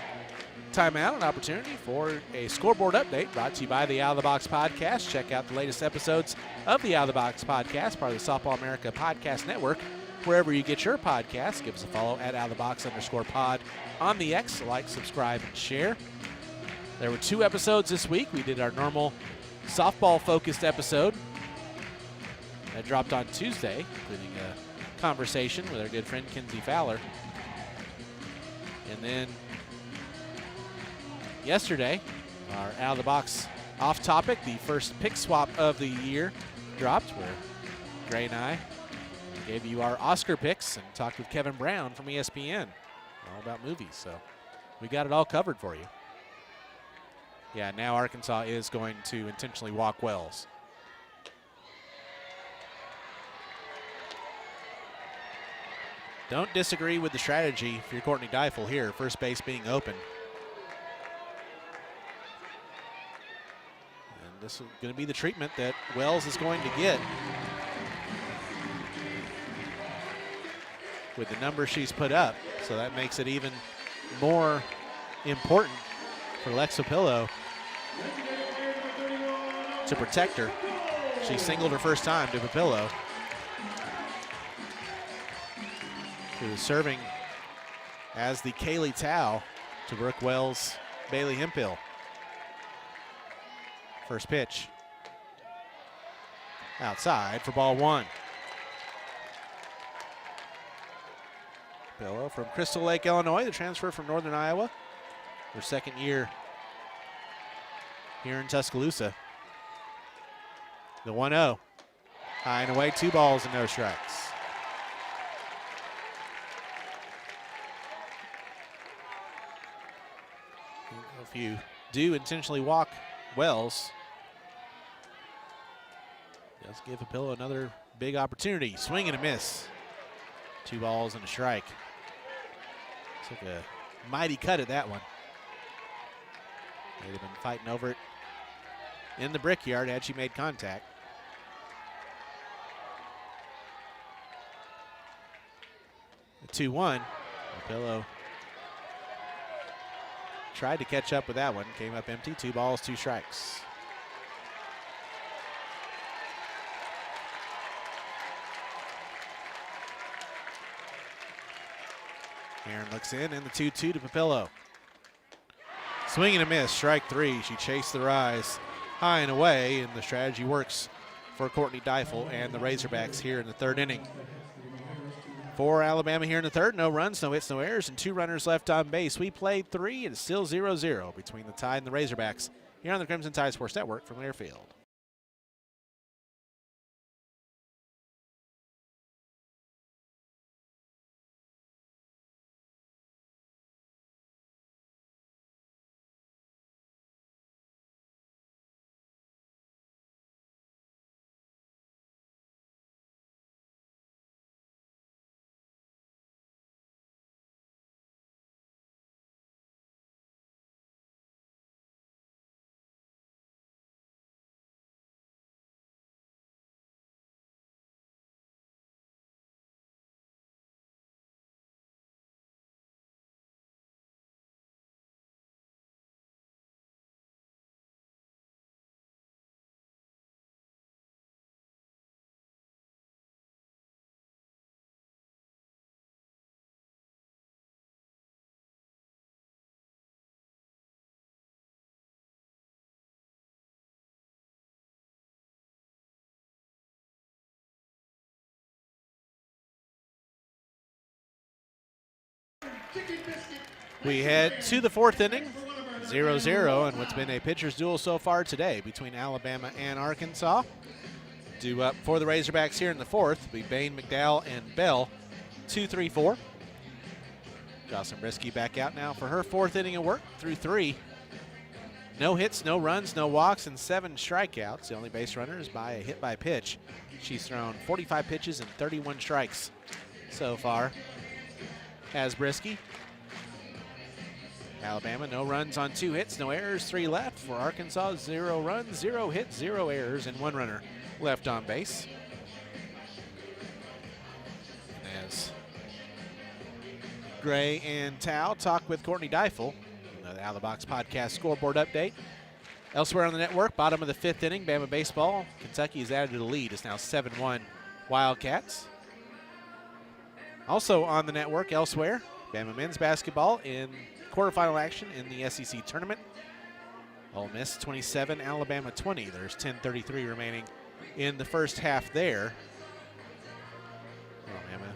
timeout, an opportunity for a scoreboard update brought to you by the Out of the Box Podcast. Check out the latest episodes of the Out of the Box Podcast, part of the Softball America Podcast Network. Wherever you get your podcasts, give us a follow at OutofTheBox_pod on the X. Like, subscribe, and share. There were 2 episodes this week. We did our normal softball-focused episode that dropped on Tuesday, including a conversation with our good friend Kinsey Fowler. And then yesterday, our Out of the Box off topic, the first pick swap of the year, dropped, where Gray and I gave you our Oscar picks and talked with Kevin Brown from ESPN all about movies. So we got it all covered for you. Yeah, now Arkansas is going to intentionally walk Wells. Don't disagree with the strategy if you're Courtney Deifel here, first base being open. And this is going to be the treatment that Wells is going to get with the number she's put up. So that makes it even more important for Alexa Pillow to protect her. She singled her first time to Papillo, who is serving as the Kaylee Tao to Brooke Wells' Bailey Hempill. First pitch outside for ball 1. Pillow from Crystal Lake, Illinois, the transfer from Northern Iowa. Her second year here in Tuscaloosa. The 1-0. High and away, 2 balls and no strikes. If you do intentionally walk Wells, does give Papillo another big opportunity. Swing and a miss. 2 balls and a strike. Took a mighty cut at that one. They'd have been fighting over it in the brickyard had she made contact. The 2-1. Papillo tried to catch up with that one. Came up empty. 2 balls, 2 strikes. Aaron looks in, and the 2-2 to Papillo. Swing and a miss, strike 3. She chased the rise high and away, and the strategy works for Courtney Deifel and the Razorbacks here in the 3rd inning. For Alabama here in the 3rd, no runs, no hits, no errors, and 2 runners left on base. We played 3, and it's still 0-0 between the Tide and the Razorbacks here on the Crimson Tide Sports Network from Learfield. We head to the fourth inning, 0-0, and what's been a pitcher's duel so far today between Alabama and Arkansas. Due up for the Razorbacks here in the fourth will be Bain, McDowell, and Bell. 2-3-4. Jocelyn Brisky back out now for her fourth inning of work through 3. No hits, no runs, no walks, and 7 strikeouts. The only base runner is by a hit by pitch. She's thrown 45 pitches and 31 strikes so far as Brisky. Alabama, no runs on 2 hits, no errors, 3 left. For Arkansas, 0 runs, 0 hits, 0 errors, and 1 runner left on base. As Gray and Tao talk with Courtney Deifel, the Out of the Box podcast scoreboard update. Elsewhere on the network, bottom of the 5th inning, Bama baseball. Kentucky is added to the lead. It's now 7-1 Wildcats. Also on the network elsewhere, Bama men's basketball in quarterfinal action in the SEC tournament. Ole Miss 27, Alabama 20. There's 10:33 remaining in the first half there. Alabama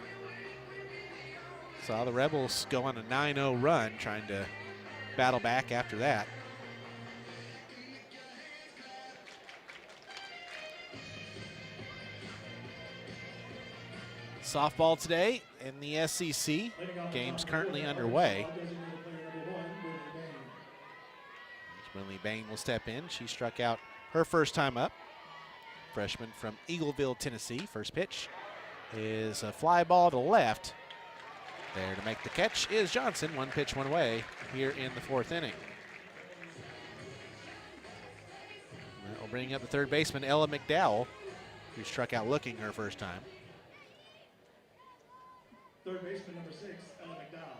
saw the Rebels go on a 9-0 run, trying to battle back after that. Softball today in the SEC. Game's currently underway. Winley Bain will step in. She struck out her first time up. Freshman from Eagleville, Tennessee. First pitch is a fly ball to left. There to make the catch is Johnson. 1 pitch, 1 away here in the 4th inning. That will bring up the third baseman, Ella McDowell, who struck out looking her first time. Third baseman number 6, Ella McDowell.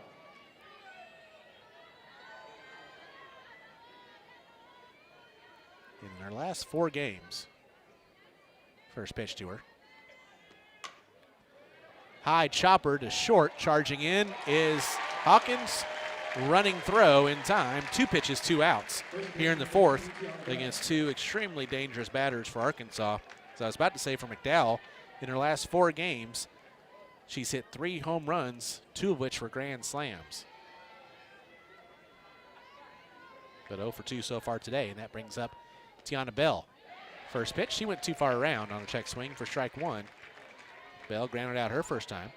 In our last 4 games, first pitch to her. High chopper to short, charging in is Hawkins. Running throw in time. 2 pitches, 2 outs here in the 4th against 2 extremely dangerous batters for Arkansas. So I was about to say for McDowell, in her last 4 games, she's hit 3 home runs, 2 of which were grand slams. But 0 for 2 so far today, and that brings up Tiana Bell. First pitch, she went too far around on a check swing for strike 1. Bell grounded out her first time.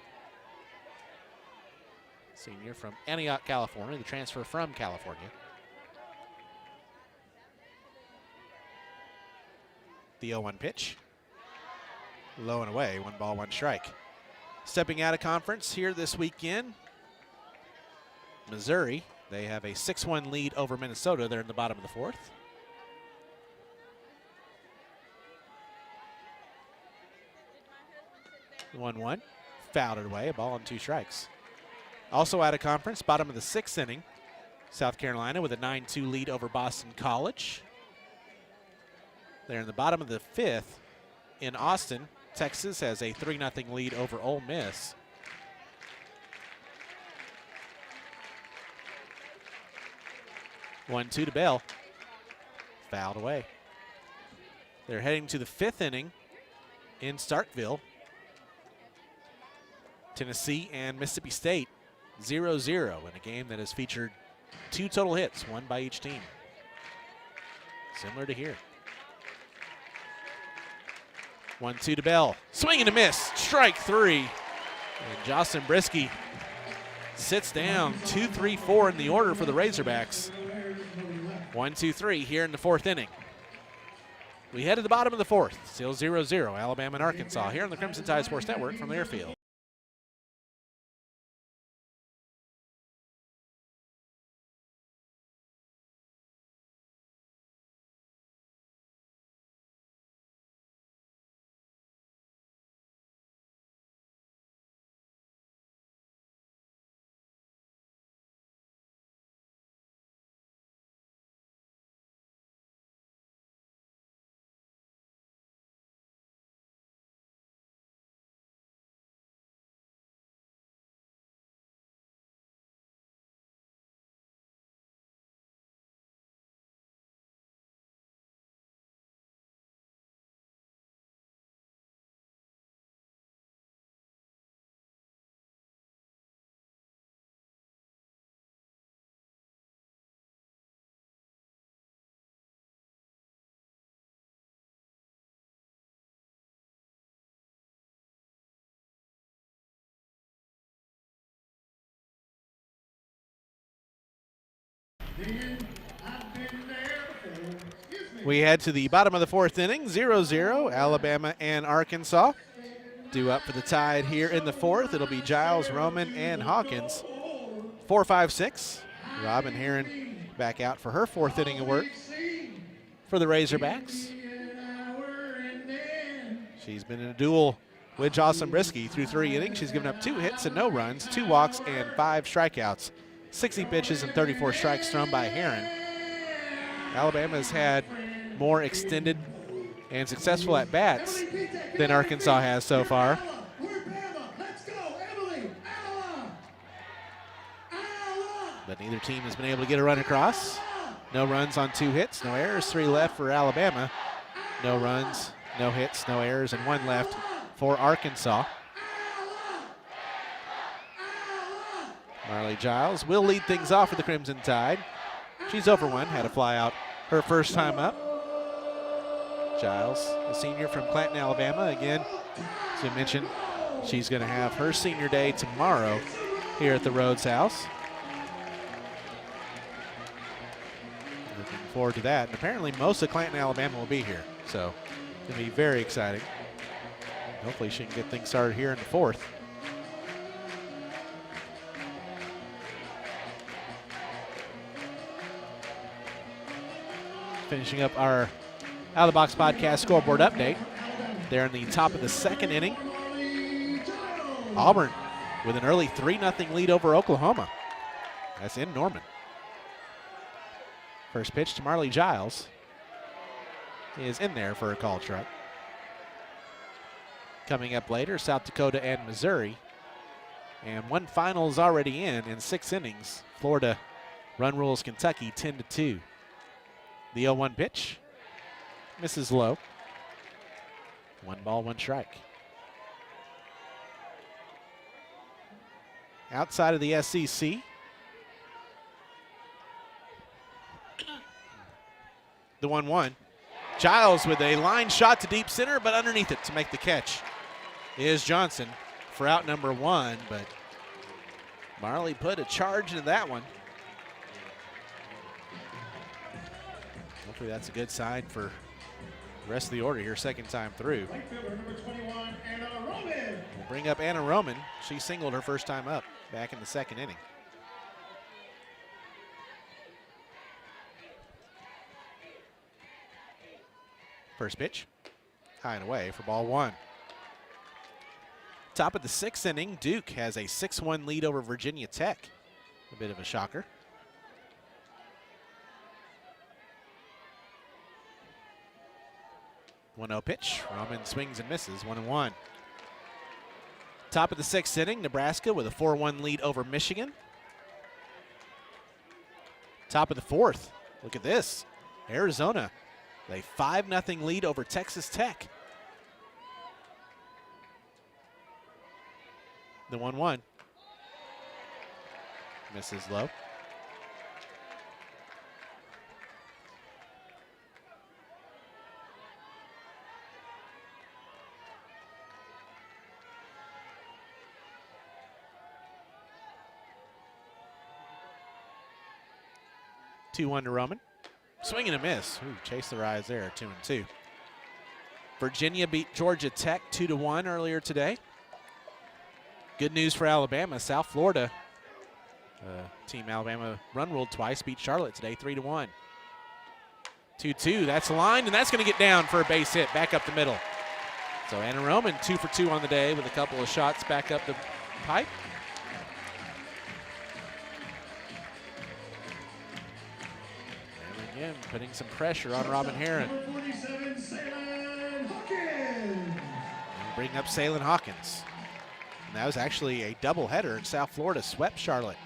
Senior from Antioch, California, the transfer from California. The 0-1 pitch. Low and away, 1 ball, 1 strike. Stepping out of conference here this weekend, Missouri. They have a 6-1 lead over Minnesota. They're in the bottom of the 4th. 1-1, fouled it away, a ball and 2 strikes. Also out of conference, bottom of the 6th inning, South Carolina with a 9-2 lead over Boston College. They're in the bottom of the 5th. In Austin, Texas has a 3-0 lead over Ole Miss. One-two to Bell, fouled away. They're heading to the 5th inning in Starkville. Tennessee and Mississippi State 0-0 in a game that has featured 2 total hits, 1 by each team. Similar to here. 1-2 to Bell. Swing and a miss. Strike 3. And Jocelyn Brisky sits down. 2-3-4 in the order for the Razorbacks. 1-2-3 here in the 4th inning. We head to the bottom of the 4th. Still 0-0. Alabama and Arkansas here on the Crimson Tide Sports Network from the airfield. We head to the bottom of the fourth inning, 0-0, Alabama and Arkansas. Due up for the Tide here in the fourth. It'll be Giles, Roman, and Hawkins. 4-5-6. Robin Heron back out for her fourth inning of work for the Razorbacks. She's been in a duel with Jocelyn Brisky through 3 innings. She's given up 2 hits and no runs, 2 walks, and 5 strikeouts. 60 pitches and 34 strikes thrown by Heron. Alabama's had more extended and successful at-bats than Arkansas has so far. But neither team has been able to get a run across. No runs on 2 hits, no errors, 3 left for Alabama. No runs, no hits, no errors, and 1 left for Arkansas. Marley Giles will lead things off for the Crimson Tide. She's over 1, had a fly out her first time up. Giles, a senior from Clanton, Alabama. Again, as we mentioned, she's going to have her senior day tomorrow here at the Rhoads house. Looking forward to that. And apparently most of Clanton, Alabama will be here. So it's going to be very exciting. Hopefully she can get things started here in the fourth. Finishing up our Out of the Box podcast scoreboard update. They're in the top of the second inning. Auburn with an early 3-0 lead over Oklahoma. That's in Norman. First pitch to Marley Giles is in there for a call truck. Coming up later, South Dakota and Missouri. And one final is already in 6 innings. Florida run rules Kentucky 10-2. The 0-1 pitch misses low. 1 ball, 1 strike. Outside of the SEC, the 1-1. Giles with a line shot to deep center, but underneath it to make the catch is Johnson for out number 1, but Marley put a charge into that one. Hopefully that's a good sign for the rest of the order here, second time through. We'll bring up Anna Roman. She singled her first time up back in the second inning. First pitch, high and away for ball 1. Top of the 6th inning, Duke has a 6-1 lead over Virginia Tech. A bit of a shocker. 1-0 pitch. Roman swings and misses. 1-1. Top of the 6th inning, Nebraska with a 4-1 lead over Michigan. Top of the 4th. Look at this. Arizona, a 5-0 lead over Texas Tech. The 1-1. Misses low. Two-1 to Roman. Swing and a miss. Ooh, chase the rise there, 2-2. Virginia beat Georgia Tech 2-1 earlier today. Good news for Alabama. South Florida, Team Alabama run ruled twice, beat Charlotte today 3-1. 2-2, that's the line, and that's going to get down for a base hit back up the middle. So Anna Roman 2 for 2 on the day with a couple of shots back up the pipe. Again, putting some pressure on Robin Heron. Bring up Salem Hawkins. And that was actually a doubleheader. South Florida swept Charlotte.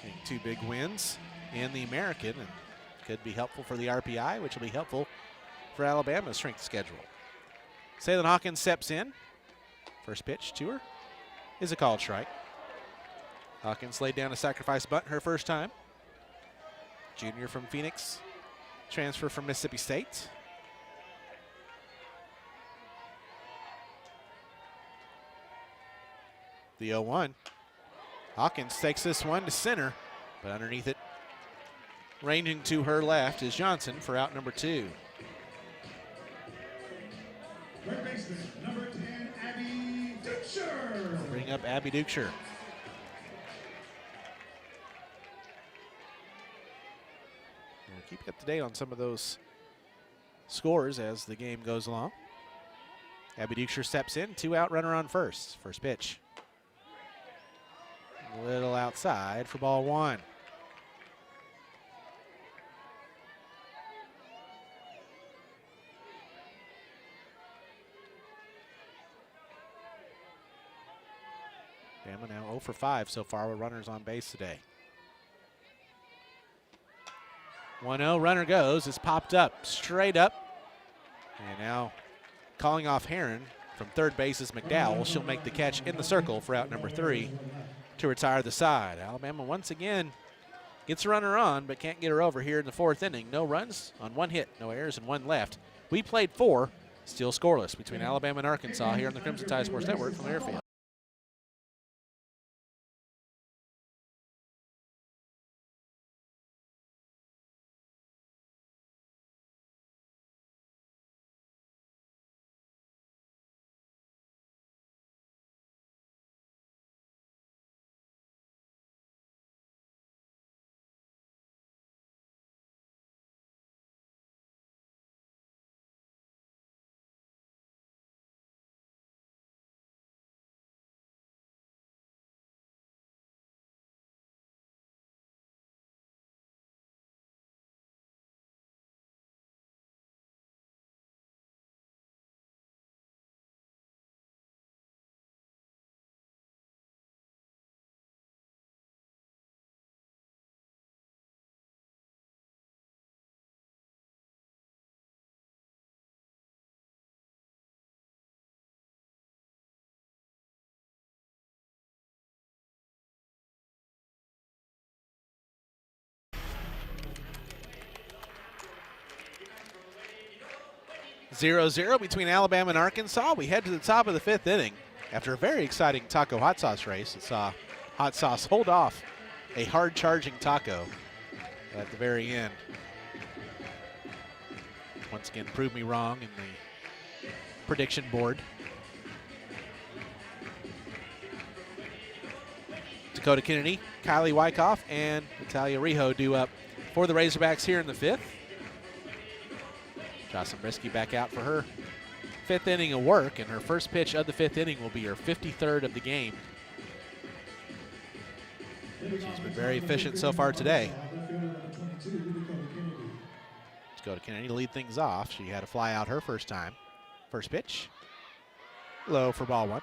Getting 2 big wins in the American, and could be helpful for the RPI, which will be helpful for Alabama's strength schedule. Salem Hawkins steps in. First pitch to her is a called strike. Hawkins laid down a sacrifice bunt her first time. Junior from Phoenix, transfer from Mississippi State. The 0-1. Hawkins takes this one to center, but underneath it Ranging to her left is Johnson for out number 2. Third baseman, number 10, Abby Dukeshire. Bring up Abby Dukeshire. We'll keep you up to date on some of those scores as the game goes along. Abby Dukeshire steps in, 2-out runner on first. First pitch. A little outside for ball 1. Bama now 0 for 5 so far with runners on base today. 1-0, runner goes, it's popped up, straight up. And now calling off Heron from third base is McDowell. She'll make the catch in the circle for out number 3 to retire the side. Alabama once again gets a runner on, but can't get her over here in the 4th inning. No runs on 1 hit, no errors, and 1 left. We played 4, still scoreless between Alabama and Arkansas here on the Crimson Tide Sports Network from Airfield. Zero between Alabama and Arkansas. We head to the top of the 5th inning after a very exciting taco hot sauce race. It saw hot sauce hold off a hard charging taco at the very end. Once again, proved me wrong in the prediction board. Dakota Kennedy, Kylie Wyckoff, and Natalia Rijo due up for the Razorbacks here in the 5th. Jocelyn Brisky back out for her 5th inning of work, and her first pitch of the 5th inning will be her 53rd of the game. She's been very efficient so far today. Dakota Kennedy to lead things off. She had a fly out her first time. First pitch, low for ball 1.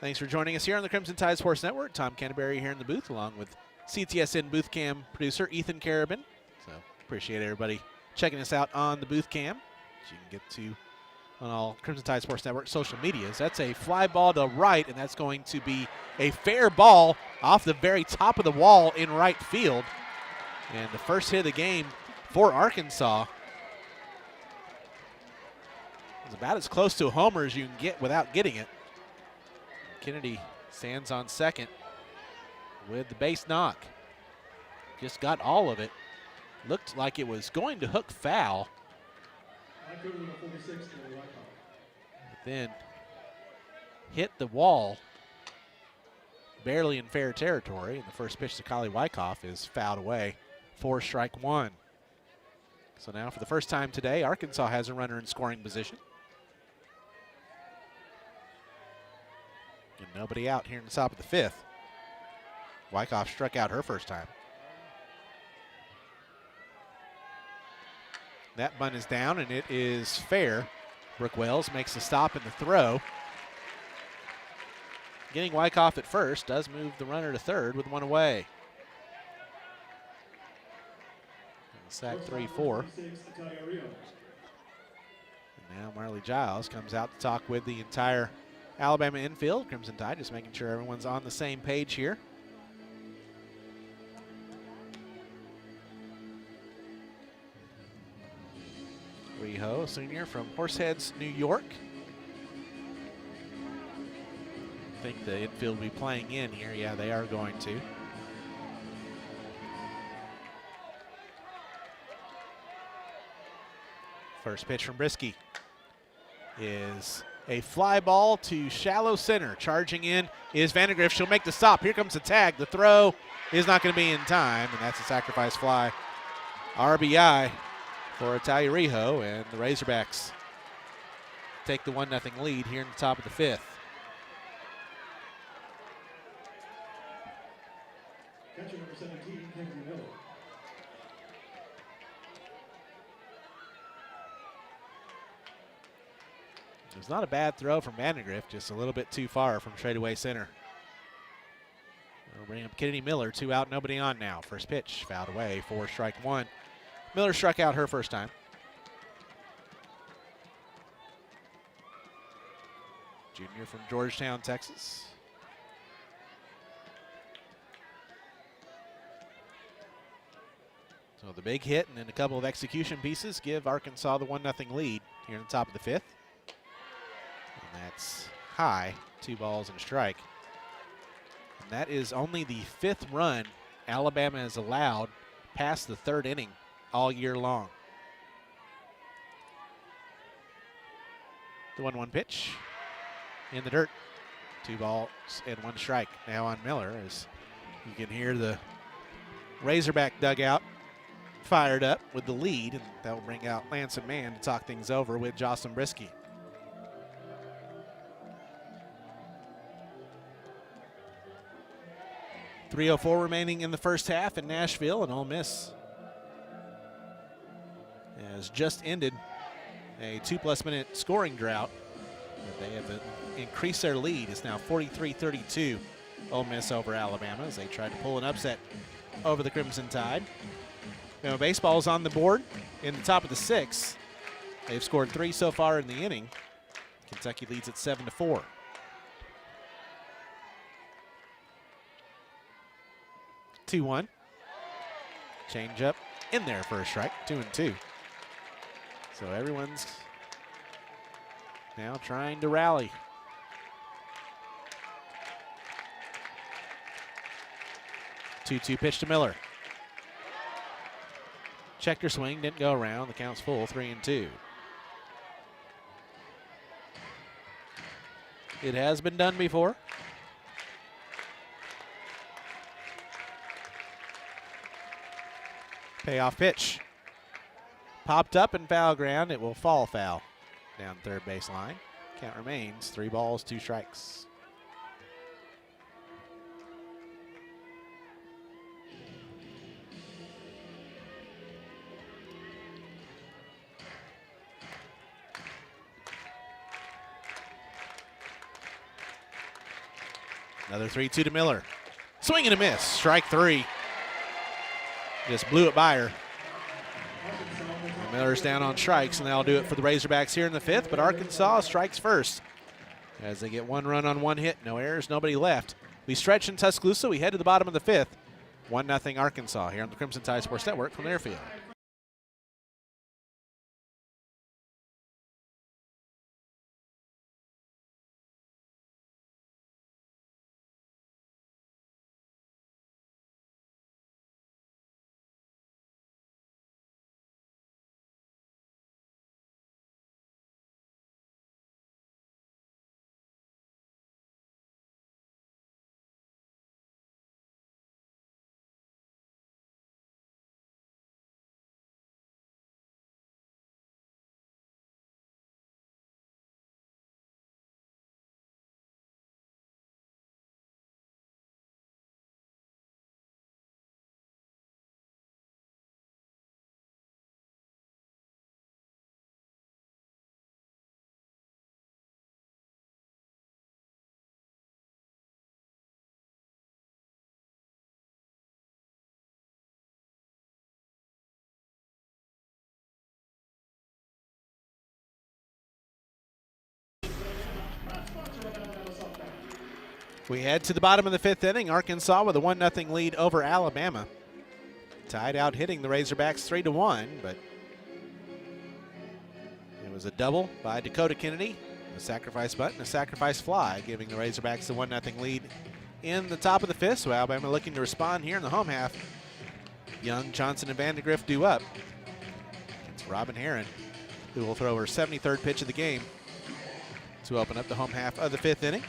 Thanks for joining us here on the Crimson Tide Sports Network. Tom Canterbury here in the booth along with CTSN booth cam producer Ethan Carabin. So appreciate everybody checking us out on the booth cam, which you can get to on all Crimson Tide Sports Network social medias. That's a fly ball to right, and that's going to be a fair ball off the very top of the wall in right field. And the first hit of the game for Arkansas is about as close to a homer as you can get without getting it. Kennedy stands on second with the base knock. Just got all of it. Looked like it was going to hook foul. But then hit the wall barely in fair territory. And the first pitch to Kylie Wyckoff is fouled away for strike 1. So now for the first time today, Arkansas has a runner in scoring position. And nobody out here in the top of the 5th. Wyckoff struck out her first time. That bunt is down, and it is fair. Brooke Wells makes the stop in the throw. Getting Wyckoff at first does move the runner to third with 1 away. And sack 3-4. And now Marley Giles comes out to talk with the entire Alabama infield. Crimson Tide just making sure everyone's on the same page here. Rijo, senior from Horseheads, New York. I think the infield will be playing in here. Yeah, they are going to. First pitch from Brisky is a fly ball to shallow center. Charging in is Vandergrift. She'll make the stop. Here comes the tag. The throw is not going to be in time, and that's a sacrifice fly. RBI for Italia Rijo, and the Razorbacks take the 1-0 lead here in the top of the 5th. Catcher number 17, Canterbury Miller. It was not a bad throw from Vandergrift, just a little bit too far from straightaway center. We'll bring up Kennedy Miller, 2 out, nobody on now. First pitch, fouled away for strike 1. Miller struck out her first time. Junior from Georgetown, Texas. So the big hit and then a couple of execution pieces give Arkansas the 1-0 lead here in the top of the 5th. And that's high, 2 balls and a strike. And that is only the 5th run Alabama has allowed past the 3rd inning all year long. The 1-1 pitch in the dirt. 2 balls and 1 strike now on Miller, as you can hear the Razorback dugout fired up with the lead, and that will bring out Lance and Mann to talk things over with Jocelyn Brisky. .304 remaining in the first half in Nashville, and Ole Miss has just ended a 2+ minute scoring drought. But they have increased their lead. It's now 43-32 Ole Miss over Alabama as they try to pull an upset over the Crimson Tide. Baseball is on the board in the top of the 6th. They've scored 3 so far in the inning. Kentucky leads at 7-4. Two-one. Change up in there for a strike. 2-2. So everyone's now trying to rally. 2-2 pitch to Miller. Checked her swing, didn't go around. The count's full, 3-2. It has been done before. Payoff pitch. Popped up in foul ground. It will fall foul down third base line. Count remains 3 balls, 2 strikes. Another 3-2 to Miller. Swing and a miss. Strike 3. Just blew it by her. And Miller's down on strikes, and that'll do it for the Razorbacks here in the 5th. But Arkansas strikes first as they get 1 run on 1 hit. No errors, nobody left. We stretch in Tuscaloosa. We head to the bottom of the 5th. 1-0 Arkansas here on the Crimson Tide Sports Network from their field. We head to the bottom of the 5th inning. Arkansas with a 1-0 lead over Alabama. Tide out hitting the Razorbacks 3-1, but it was a double by Dakota Kennedy, a sacrifice bunt and a sacrifice fly, giving the Razorbacks the 1-0 lead in the top of the 5th. So Alabama looking to respond here in the home half. Young, Johnson, and Vandegrift due up. It's Robin Heron who will throw her 73rd pitch of the game to open up the home half of the 5th inning.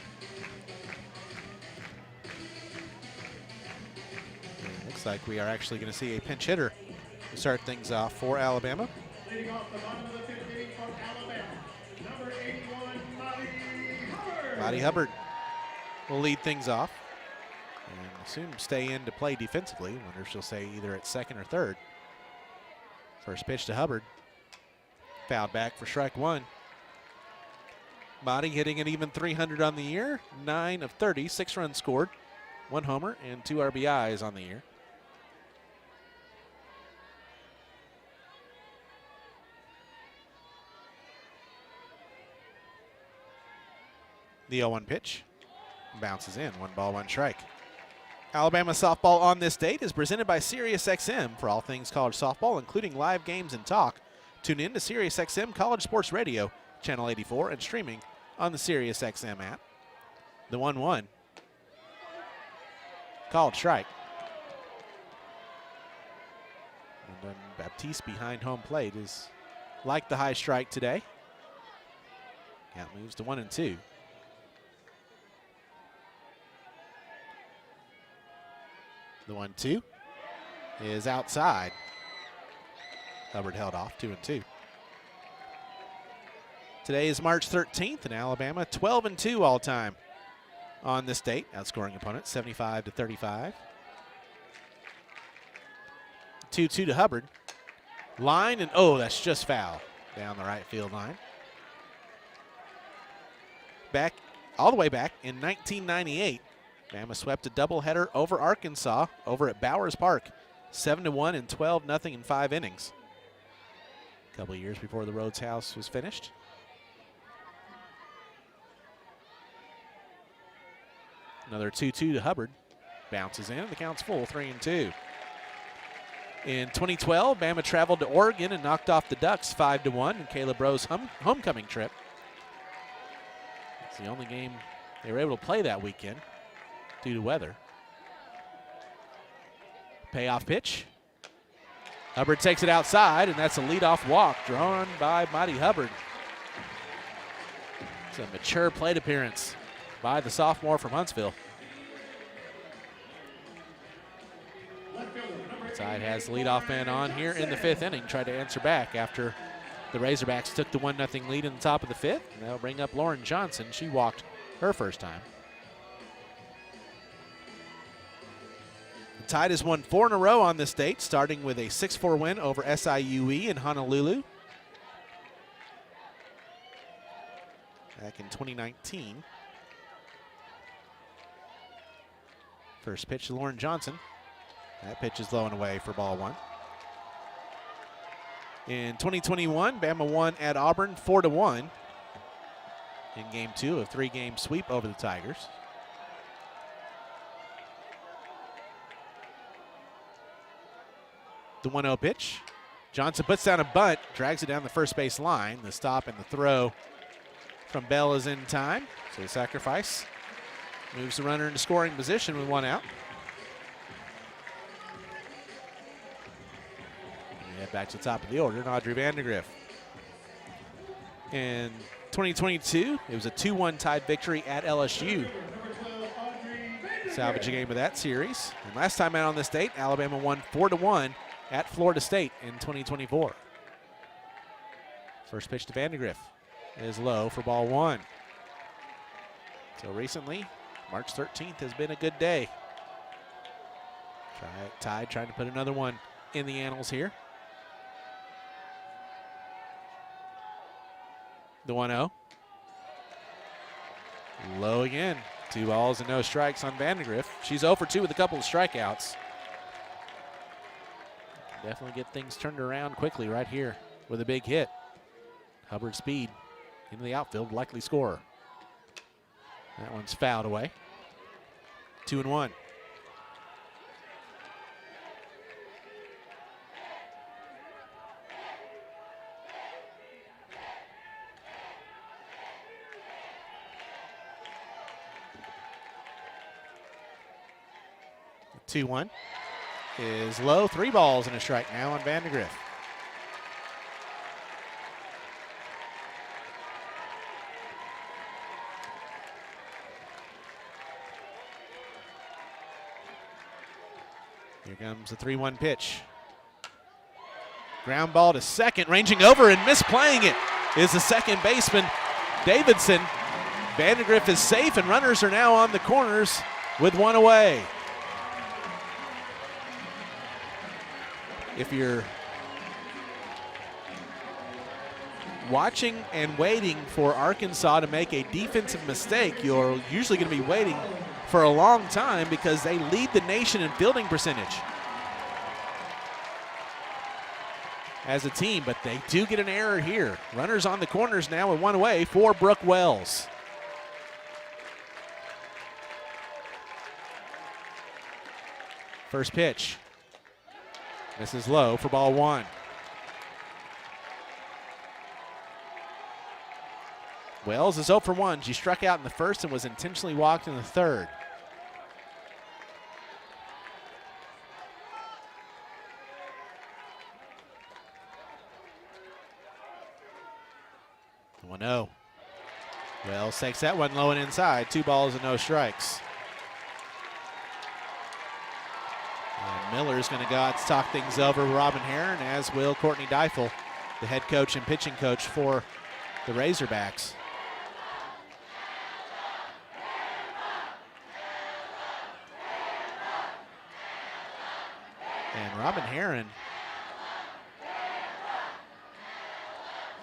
And looks like we are actually going to see a pinch hitter to start things off for Alabama. Leading off the bottom of the 5th inning from Alabama, number 81, Maddie Hubbard. Maddie Hubbard will lead things off and assume stay in to play defensively. Wonder if she'll say either at second or third. First pitch to Hubbard. Fouled back for strike one. Maddie hitting an even 300 on the year. 9 of 30, 6 runs scored, 1 homer, and 2 RBIs on the year. The 0-1 pitch bounces in. 1 ball, 1 strike. Alabama softball on this date is presented by SiriusXM. For all things college softball, including live games and talk, tune in to SiriusXM College Sports Radio, Channel 84, and streaming on the SiriusXM app. The 1-1. Called strike. And then Baptiste behind home plate is like the high strike today. Count moves to 1-2. The 1-2 is outside. Hubbard held off, 2-2. Today is March 13th, and Alabama 12-2 all time on this date, outscoring opponents 75-35. 2-2 to Hubbard. Line, and oh, that's just foul down the right field line. Back, all the way back in 1998, Bama swept a doubleheader over Arkansas over at Bowers Park, 7-1 and 12-0 in 5 innings. A couple of years before the Rhoads house was finished. Another 2-2 to Hubbard. Bounces in, the count's full, 3-2. In 2012, Bama traveled to Oregon and knocked off the Ducks 5-1 in Caleb Rowe's homecoming trip. It's the only game they were able to play that weekend due to weather. Payoff pitch. Hubbard takes it outside, and that's a leadoff walk drawn by Maddie Hubbard. It's a mature plate appearance by the sophomore from Huntsville. Side has the leadoff man on here in the 5th inning. Tried to answer back after the Razorbacks took the 1-0 lead in the top of the 5th. And they'll bring up Lauren Johnson. She walked her first time. The Tide has won 4 in a row on this date, starting with a 6-4 win over SIUE in Honolulu back in 2019. First pitch to Lauren Johnson. That pitch is low and away for ball 1. In 2021, Bama won at Auburn 4-1 in game 2 of 3-game sweep over the Tigers. The 1-0 pitch. Johnson puts down a bunt, drags it down the first base line. The stop and the throw from Bell is in time. So the sacrifice moves the runner into scoring position with 1 out. We head back to the top of the order, and Audrey Vandegrift. In 2022, it was a 2-1 Tide victory at LSU. Salvage a game of that series. And last time out on this date, Alabama won 4-1 at Florida State in 2024. First pitch to Vandegrift is low for ball 1. So recently, March 13th has been a good day. Tide trying to put another one in the annals here. The 1-0. Low again. 2 balls and no strikes on Vandegrift. She's 0 for 2 with a couple of strikeouts. Definitely get things turned around quickly right here with a big hit. Hubbard speed into the outfield, likely scorer. That one's fouled away. 2-1. The 2-1 is low. 3 balls and a strike now on Vandegrift. Here comes the 3-1 pitch. Ground ball to second, ranging over and misplaying it is the second baseman, Davidson. Vandegrift is safe, and runners are now on the corners with one away. If you're watching and waiting for Arkansas to make a defensive mistake, you're usually going to be waiting for a long time because they lead the nation in fielding percentage as a team, but they do get an error here. Runners on the corners now with one away for Brooke Wells. First pitch. Misses low for ball one. Wells is 0 for 1. She struck out in the first and was intentionally walked in the third. One 0. Wells takes that one low and inside. 2 balls and no strikes. And Miller's going to go out to talk things over with Robin Heron, as will Courtney Deifel, the head coach and pitching coach for the Razorbacks. And Robin Heron,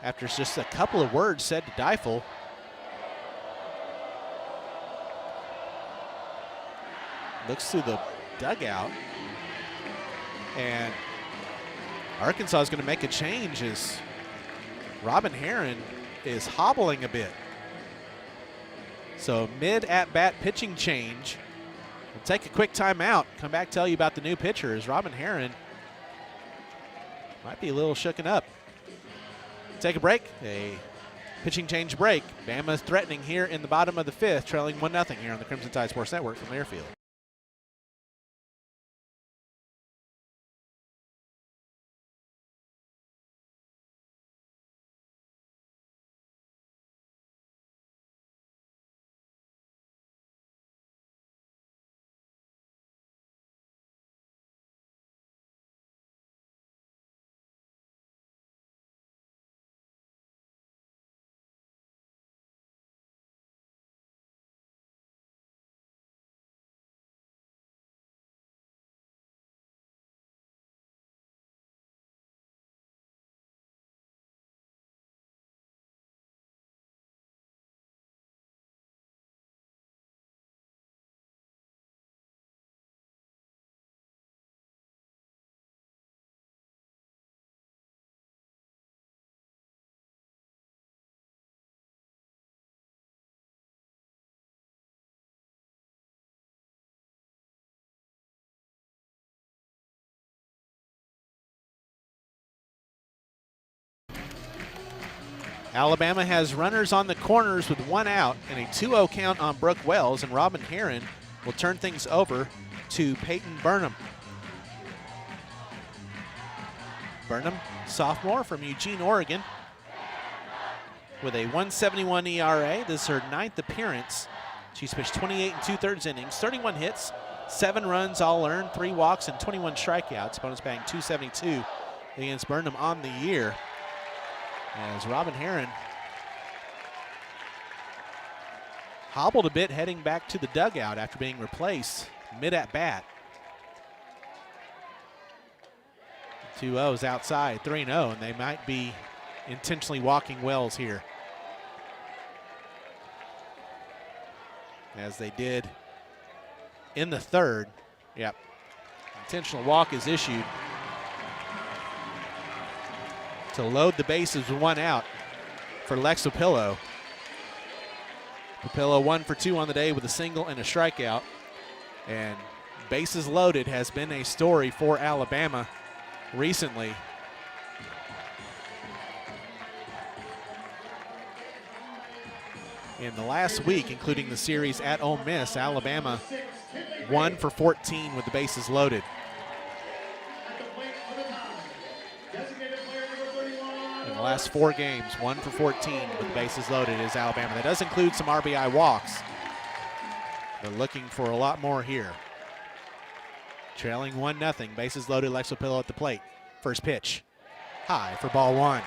after just a couple of words said to Deifel, looks through the dugout, and Arkansas is going to make a change as Robin Heron is hobbling a bit. So mid-at-bat pitching change. We'll take a quick timeout, come back, tell you about the new pitcher as Robin Heron might be a little shooken up. Take a break, a pitching change break. Bama threatening here in the bottom of the 5th, trailing 1-0 here on the Crimson Tide Sports Network from Learfield. Alabama has runners on the corners with 1 out and a 2-0 count on Brooke Wells, and Robin Heron will turn things over to Peyton Burnham. Burnham, sophomore from Eugene, Oregon, with a 1.71 ERA. This is her 9th appearance. She's pitched 28 2/3 innings, 31 hits, 7 runs all earned, 3 walks, and 21 strikeouts. Opponents batting .272 against Burnham on the year. As Robin Heron hobbled a bit heading back to the dugout after being replaced mid-at-bat. 2-0's outside, 3-0, and they might be intentionally walking Wells here, as they did in the third. Yep, intentional walk is issued to load the bases with 1 out for Lex Papillo. Papillo 1 for 2 on the day with a single and a strikeout. And bases loaded has been a story for Alabama recently. In the last week, including the series at Ole Miss, Alabama 1 for 14 with the bases loaded. In the last 4 games, 1 for 14 with the bases loaded is Alabama. That does include some RBI walks. They're looking for a lot more here. Trailing 1-0. Bases loaded, Lex Papillo at the plate. First pitch. High for ball one.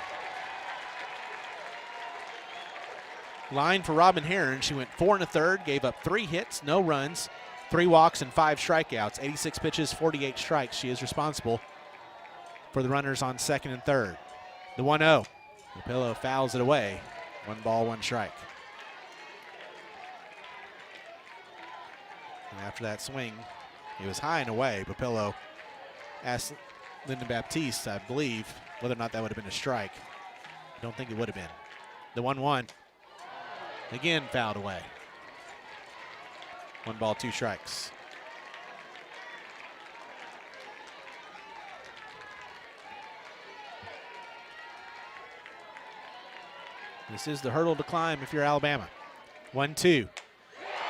Line for Robin Heron. She went 4 1/3, gave up 3 hits, no runs, 3 walks, and 5 strikeouts. 86 pitches, 48 strikes. She is responsible for the runners on second and third. The 1-0. Papillo fouls it away. 1 ball, 1 strike. And after that swing, it was high and away. Papillo asked Lyndon Baptiste, I believe, whether or not that would have been a strike. I don't think it would have been. The 1-1. Again fouled away. 1 ball, 2 strikes. This is the hurdle to climb if you're Alabama. 1-2.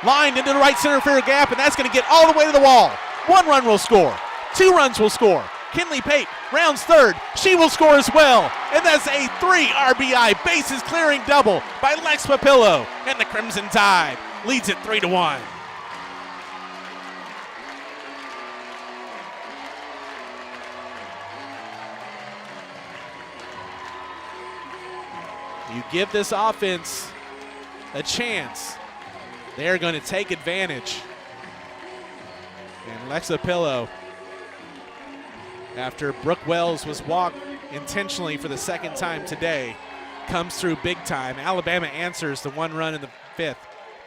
Lined into the right center field gap, and that's going to get all the way to the wall. 1 run will score. 2 runs will score. Kinley Pate rounds third. She will score as well. And that's a 3 RBI bases clearing double by Lex Papillo. And the Crimson Tide leads it 3-1. You give this offense a chance, they're going to take advantage. And Lex Papillo, after Brooke Wells was walked intentionally for the 2nd time today, comes through big time. Alabama answers the 1 run in the 5th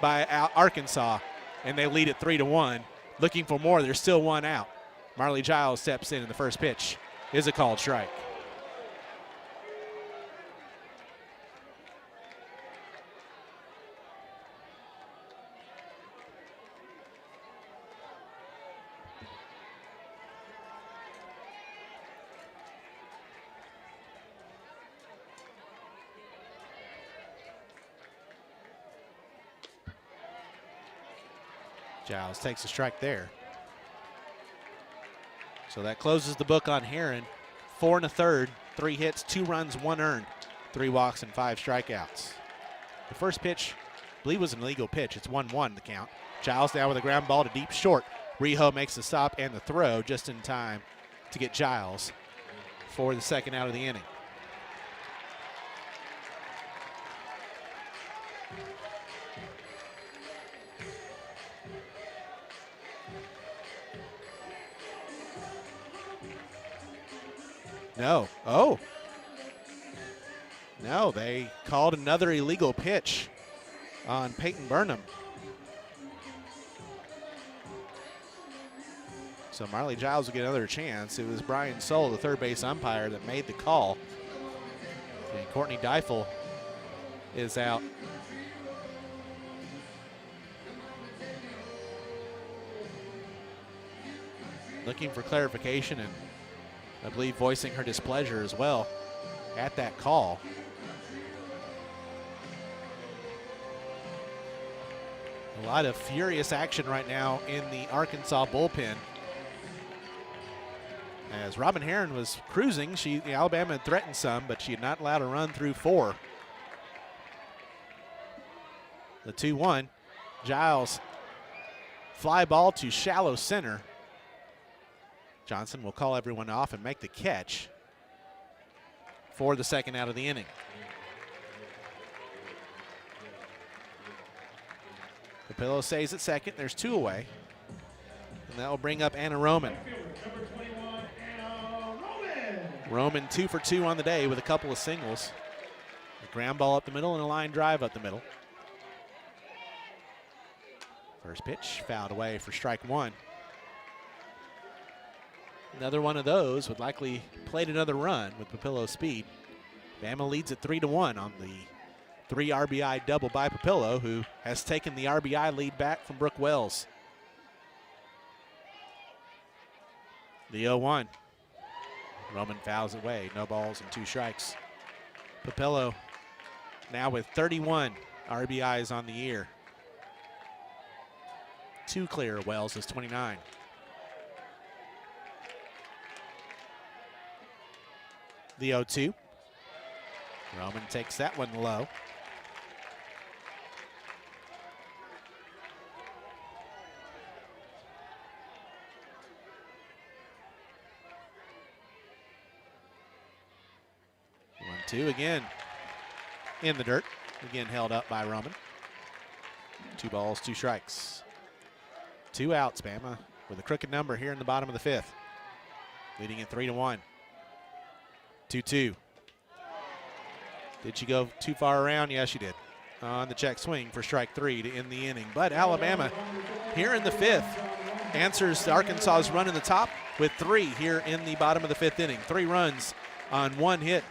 by Arkansas, and they lead it 3-1. Looking for more, there's still 1 out. Marley Giles steps in, and the first pitch is a called strike. Giles takes a strike there. So that closes the book on Heron. 4 1/3, 3 hits, 2 runs, 1 earned, 3 walks, and 5 strikeouts. The first pitch, I believe, was an illegal pitch. It's 1-1 the count. Giles down with a ground ball to deep short. Rijo makes the stop and the throw just in time to get Giles for the 2nd out of the inning. No. Oh. No, they called another illegal pitch on Peyton Burnham. So Marley Giles will get another chance. It was Brian Soule, the third base umpire, that made the call. And Courtney Deifel is out. Looking for clarification and I believe voicing her displeasure as well at that call. A lot of furious action right now in the Arkansas bullpen. As Robin Heron was cruising, Alabama had threatened some, but she had not allowed a run through 4. The 2-1, Giles fly ball to shallow center. Johnson will call everyone off and make the catch for the 2nd out of the inning. Papillo stays at second. There's 2 away. And that will bring up Anna Roman. Roman 2 for 2 on the day with a couple of singles. A ground ball up the middle and a line drive up the middle. First pitch fouled away for strike 1. Another one of those would likely plate another run with Papillo's speed. Bama leads at 3-1 on the 3 RBI double by Papillo, who has taken the RBI lead back from Brooke Wells. The 0-1. Roman fouls it away. No balls and 2 strikes. Papillo now with 31 RBIs on the year. 2 clear. Wells is 29. The 0-2. Roman takes that one low. 2 again in the dirt. Again held up by Roman. 2 balls, 2 strikes. 2 outs, Bama with a crooked number here in the bottom of the 5th. Leading it 3-1. 2-2. Did she go too far around? Yes, she did. On the check swing for strike 3 to end the inning. But Alabama here in the 5th answers Arkansas's run in the top with 3 here in the bottom of the 5th inning. 3 runs on 1 hit.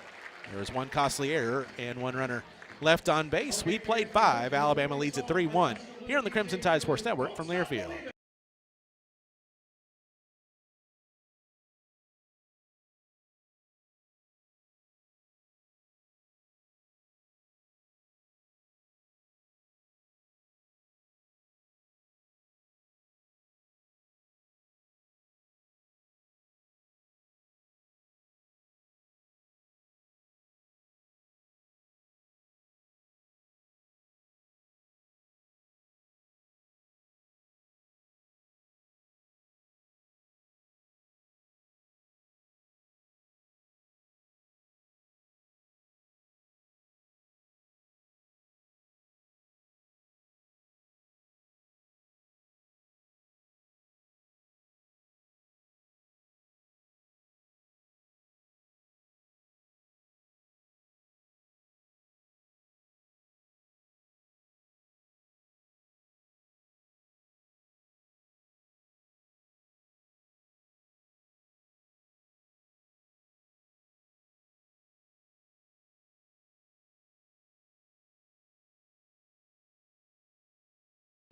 There was 1 costly error and 1 runner left on base. We played 5. Alabama leads at 3-1 here on the Crimson Tide Sports Network from Learfield.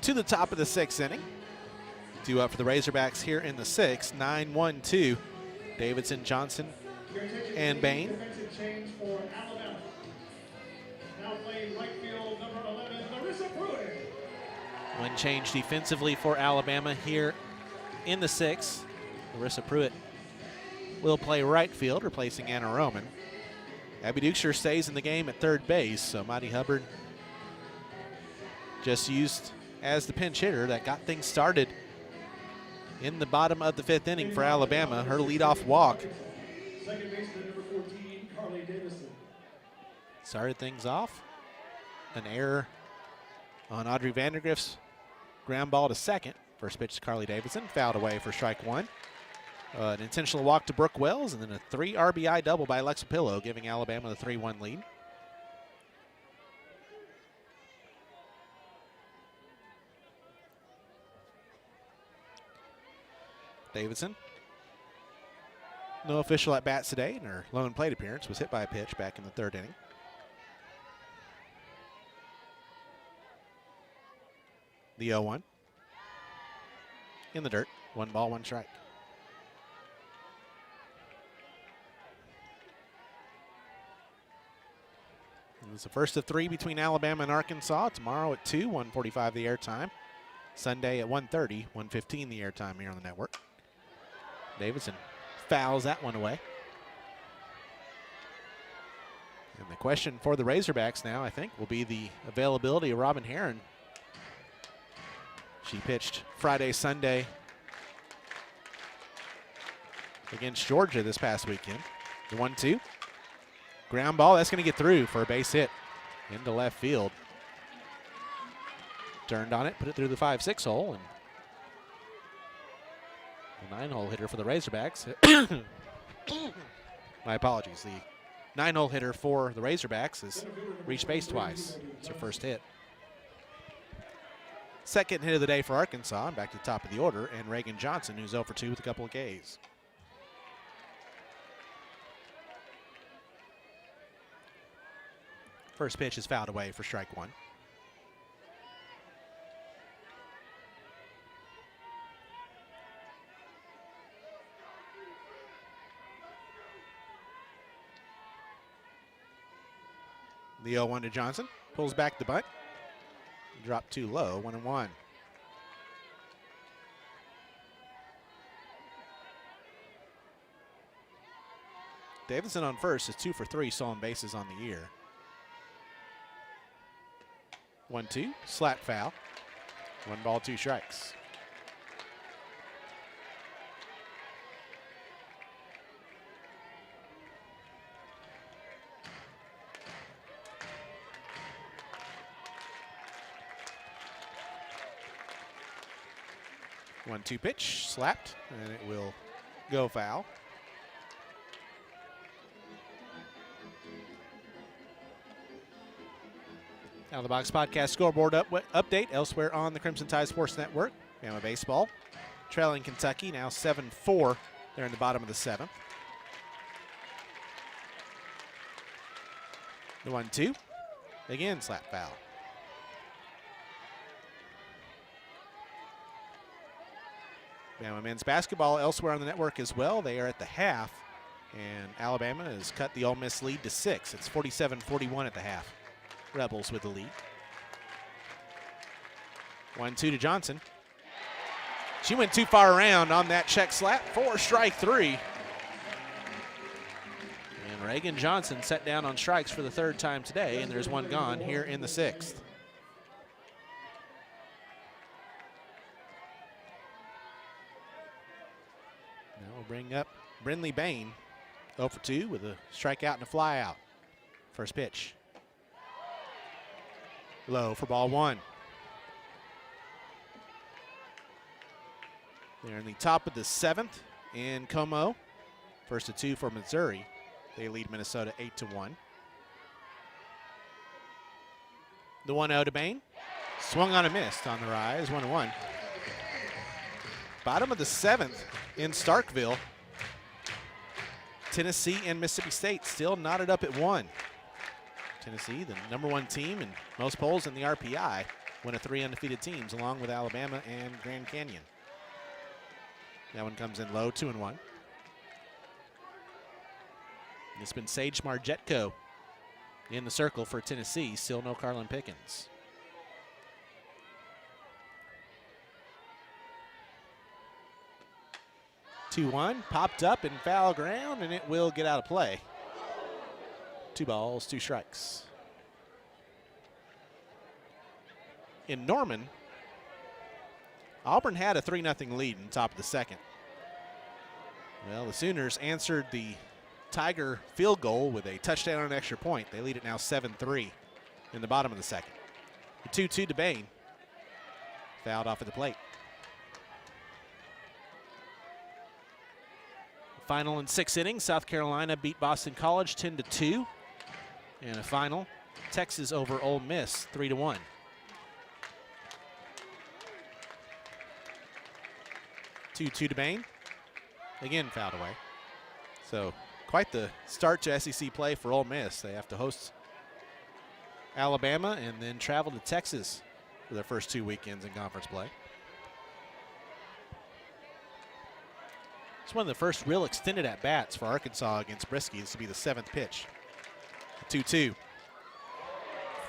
To the top of the 6th inning. 2 up for the Razorbacks here in the 6th. 9-1-2. Davidson, Johnson, and Bain. Defensive change for Alabama. Now playing right field, number 11, Larissa Pruitt. One change defensively for Alabama here in the 6th. Larissa Pruitt will play right field, replacing Anna Roman. Abby Duxer stays in the game at 3rd base, so Mighty Hubbard just used as the pinch hitter that got things started in the bottom of the 5th inning for Alabama. Her leadoff walk Second baseman, number 14, Carly Davison. started things off. An error on Audrey Vandergrift's ground ball to second. First pitch to Carly Davidson, fouled away for strike 1. An intentional walk to Brooke Wells, and then a 3 RBI double by Alexa Pillow, giving Alabama the 3-1 lead. Davidson, no official at bats today, and her lone plate appearance was hit by a pitch back in the 3rd inning. The 0-1 in the dirt. 1 ball, 1 strike. It's the first of 3 between Alabama and Arkansas. Tomorrow at 2, 1:45 the airtime. Sunday at 1:30, 1:15 the airtime here on the network. Davidson fouls that one away. And the question for the Razorbacks now, I think, will be the availability of Robin Heron. She pitched Friday, Sunday against Georgia this past weekend. The 1-2. Ground ball, that's going to get through for a base hit into left field. Turned on it, put it through the 5-6 hole, and the 9-hole hitter for the Razorbacks. My apologies. The 9-hole hitter for the Razorbacks has reached base twice. It's her first hit. Second hit of the day for Arkansas, and back to the top of the order, and Reagan Johnson, who's 0 for 2 with a couple of Ks. First pitch is fouled away for strike 1. The 0-1 to Johnson. Pulls back the bunt. Dropped too low, 1-1. Davidson on first is 2 for 3 stolen bases on the year. 1-2, slap foul. 1 ball, 2 strikes. 1-2 pitch, slapped, and it will go foul. Out of the Box podcast scoreboard update elsewhere on the Crimson Tide Sports Network. Bama baseball trailing Kentucky now 7-4. They're in the bottom of the 7th. The 1-2. Again, slap foul. Bama men's basketball elsewhere on the network as well. They are at the half, and Alabama has cut the Ole Miss lead to 6. It's 47-41 at the half. Rebels with the lead. 1-2 to Johnson. She went too far around on that check slap for strike 3. And Reagan Johnson set down on strikes for the 3rd time today, and there's one gone here in the 6th. Now we'll bring up Brindley Bain, 0 for 2 with a strikeout and a fly out. First pitch. Low for ball 1. They're in the top of the 7th in Como. First of 2 for Missouri. They lead Minnesota 8-1. The 1-0 to Bain. Swung on a missed on the rise, 1-1. Bottom of the 7th in Starkville. Tennessee and Mississippi State still knotted up at 1. Tennessee, the #1 team in most polls in the RPI, one of 3 undefeated teams, along with Alabama and Grand Canyon. That one comes in low, 2-1. It's been Sage Marjetko in the circle for Tennessee. Still no Carlin Pickens. (2-1) popped up in foul ground, and it will get out of play. 2 balls, 2 strikes. In Norman, Auburn had a 3-0 lead in the top of the 2nd. Well, the Sooners answered the Tiger field goal with a touchdown and an extra point. They lead it now 7-3 in the bottom of the 2nd. The 2-2 to Bain. Fouled off at the plate. Final in 6 innings, South Carolina beat Boston College 10-2. And a final, Texas over Ole Miss 3-1. (2-2) to Bain. Again fouled away. So quite the start to SEC play for Ole Miss. They have to host Alabama and then travel to Texas for their first 2 weekends in conference play. It's one of the first real extended at-bats for Arkansas against Brisky. This will be the 7th pitch. 2-2.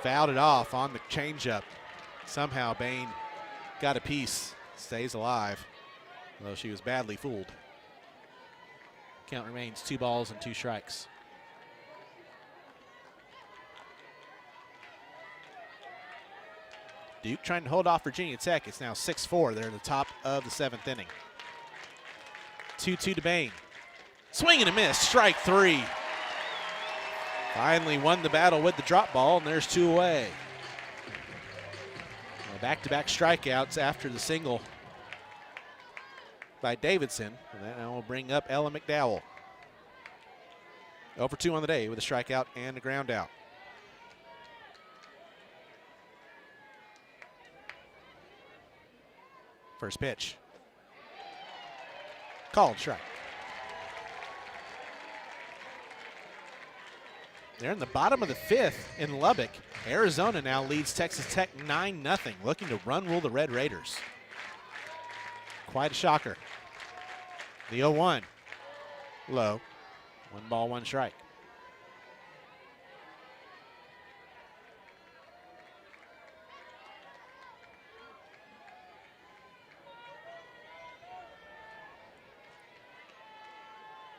Fouled it off on the changeup. Somehow Bain got a piece, stays alive, although she was badly fooled. Count remains 2 balls and 2 strikes. Duke trying to hold off Virginia Tech. It's now 6-4. They're in the top of the 7th inning. 2-2 to Bain. Swing and a miss, strike 3. Finally won the battle with the drop ball, and there's 2 away. Back-to-back strikeouts after the single by Davidson. And that will bring up Ella McDowell. 0 for 2 on the day with a strikeout and a ground out. First pitch. Called strike. They're in the bottom of the 5th in Lubbock. Arizona now leads Texas Tech 9-0, looking to run rule the Red Raiders. Quite a shocker. The 0-1. Low. 1 ball, 1 strike.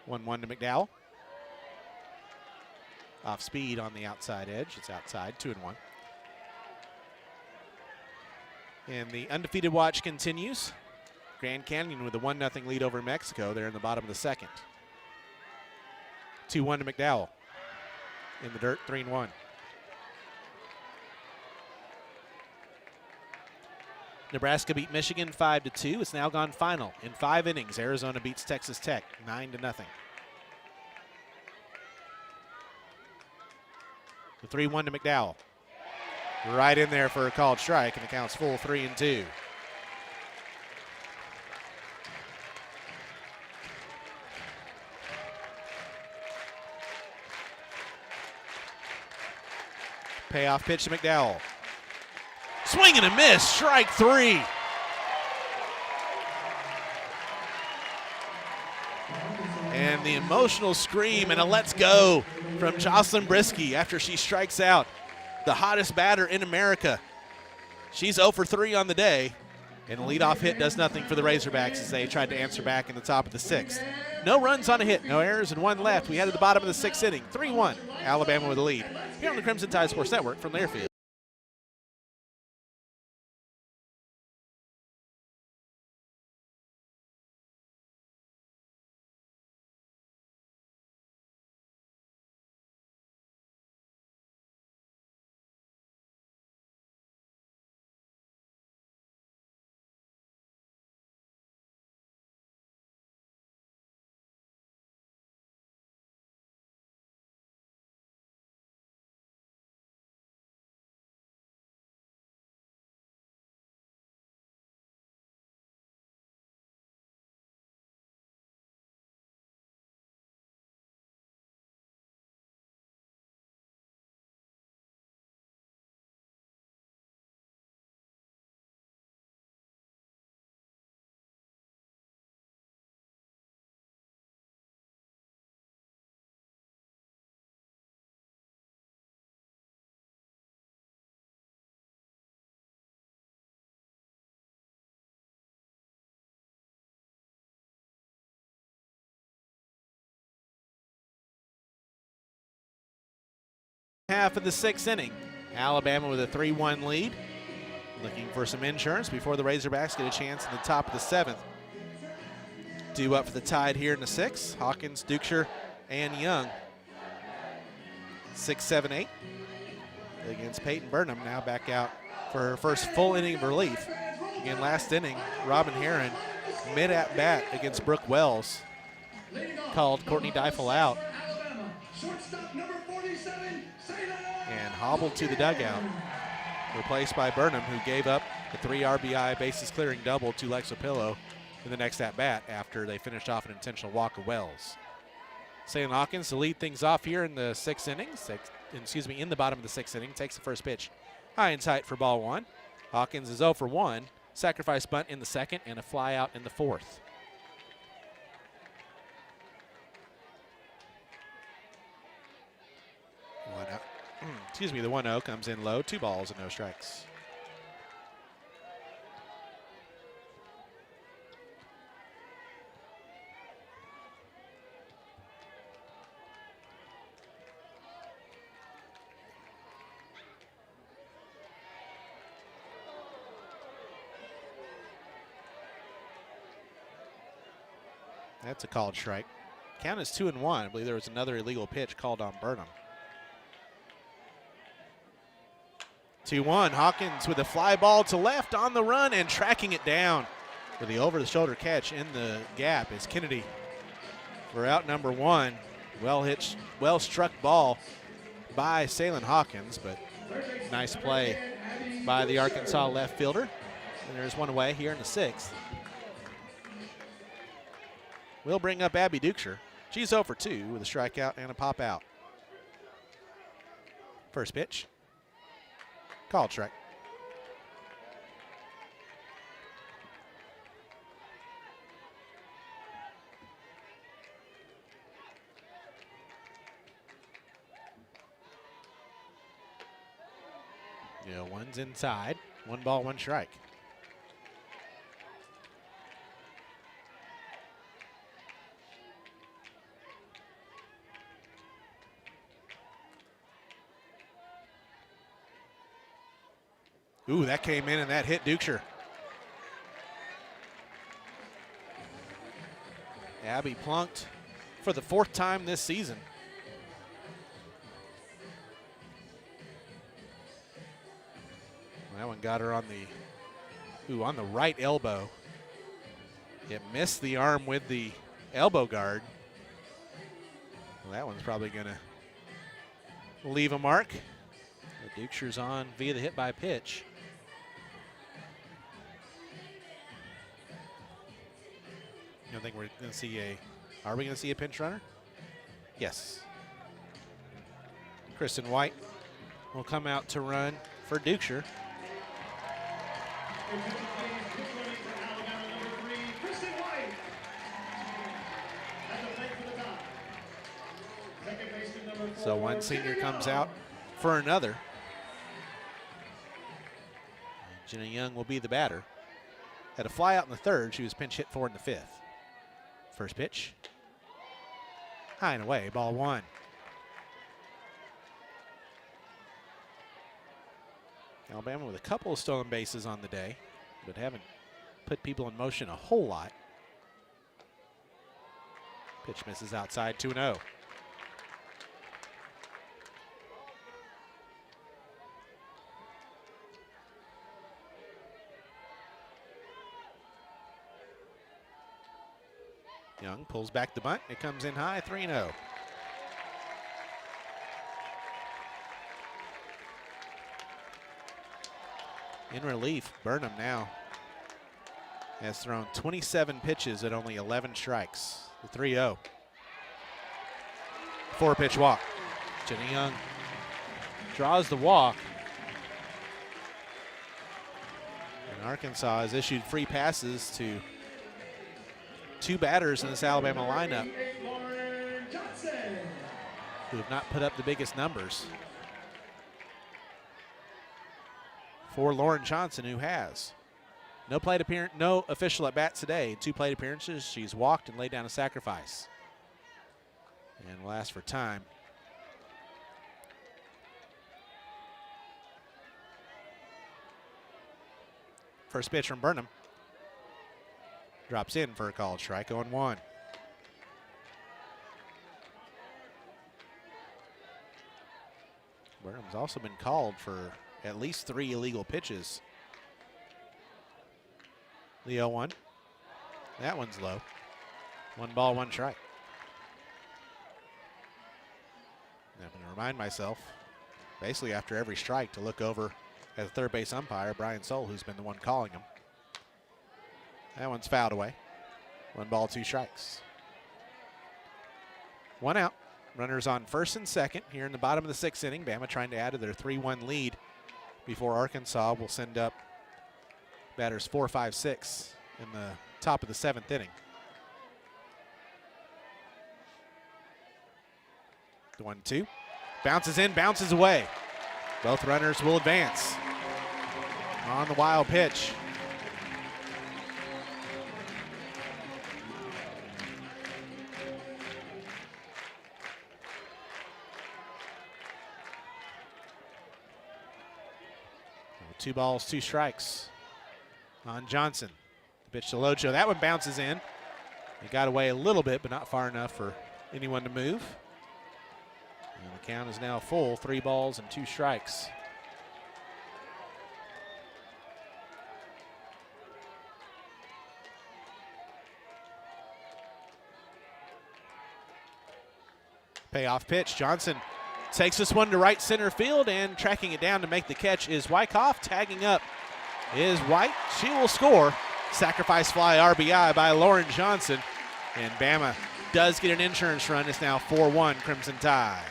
(1-1) to McDowell. Off speed on the outside edge. It's outside, 2-1. And the undefeated watch continues. Grand Canyon with a 1-0 lead over Mexico. They're in the bottom of the 2nd. 2-1 to McDowell. In the dirt, 3-1. Nebraska beat Michigan 5-2. It's now gone final. In 5 innings, Arizona beats Texas Tech 9-0. The 3-1 to McDowell. Right in there for a called strike, and it counts full 3-2. Payoff pitch to McDowell. Swing and a miss, strike 3. And the emotional scream and a let's go from Jocelyn Brisky after she strikes out the hottest batter in America. She's 0 for 3 on the day, and the leadoff hit does nothing for the Razorbacks as they tried to answer back in the top of the 6th. No runs on a hit, no errors, and 1 left. We head to the bottom of the 6th inning, 3-1, Alabama with the lead. Here on the Crimson Tide Sports Network from Learfield. Half of the 6th inning. Alabama with a 3-1 lead. Looking for some insurance before the Razorbacks get a chance in the top of the 7th. Due up for the Tide here in the 6th. Hawkins, Dukeshire, and Young. 6, 7, 8 against Peyton Burnham, now back out for her first full inning of relief. Again, last inning, Robin Heron, mid at bat against Brooke Wells, called Courtney Deifel out and hobbled to the dugout, replaced by Burnham, who gave up the 3 RBI bases clearing double to Lexa Pillow in the next at bat after they finished off an intentional walk of Wells. Salem Hawkins to lead things off here in the 6th inning, in the bottom of the 6th inning, takes the first pitch high and tight for ball 1. Hawkins is 0 for 1, sacrifice bunt in the 2nd, and a fly out in the 4th. The 1-0 comes in low, 2 balls and no strikes. That's a called strike. Count is 2-1. I believe there was another illegal pitch called on Burnham. 2-1, Hawkins with a fly ball to left on the run and tracking it down for the over-the-shoulder catch in the gap is Kennedy for out number 1. Well struck ball by Salem Hawkins, but nice play by the Arkansas left fielder. And there's one away here in the 6th. We'll bring up Abby Dukeshire. She's 0 for 2 with a strikeout and a pop out. First pitch. Called strike. One's inside. 1 ball, 1 strike. Ooh, that came in and that hit Dukeshire. Abby plunked for the 4th time this season. That one got her on the Ooh, on the right elbow. It missed the arm with the elbow guard. Well, that one's probably going to leave a mark. The Dukeshire's on via the hit by pitch. You don't think we're going to see are we going to see a pinch runner? Yes. Kristen White will come out to run for Dukeshire. So one senior comes out for another. Jenna Young will be the batter. Had a fly out in the third. She was pinch hit for in the fifth. First pitch. High and away, ball one. Alabama with a couple of stolen bases on the day, but haven't put people in motion a whole lot. Pitch misses outside, 2-0. Young pulls back the bunt. It comes in high, 3-0. In relief, Burnham now has thrown 27 pitches at only 11 strikes. The 3-0. 4-pitch walk. Jenny Young draws the walk. And Arkansas has issued free passes to two batters in this Alabama lineup who have not put up the biggest numbers. For Lauren Johnson, who has no official at bats today. 2 plate appearances. She's walked and laid down a sacrifice. And will ask for time. First pitch from Burnham. Drops in for a called strike, 0-1. Burnham's also been called for at least 3 illegal pitches. The 0-1. That one's low. 1 ball, 1 strike. I'm going to remind myself, basically after every strike, to look over at the third base umpire, Brian Soul, who's been the one calling him. That one's fouled away. 1 ball, 2 strikes. 1 out. Runners on first and second here in the bottom of the 6th inning. Bama trying to add to their 3-1 lead before Arkansas will send up batters 4, 5, 6 in the top of the 7th inning. The 1-2. Bounces in, bounces away. Both runners will advance. On the wild pitch. Two balls, 2 strikes on Johnson. The pitch to Lojo. That one bounces in. He got away a little bit, but not far enough for anyone to move. And the count is now full, 3 balls and 2 strikes. Payoff pitch. Johnson takes this one to right center field, and tracking it down to make the catch is Wyckoff. Tagging up is White. She will score. Sacrifice fly RBI by Lauren Johnson. And Bama does get an insurance run. It's now 4-1 Crimson Tide.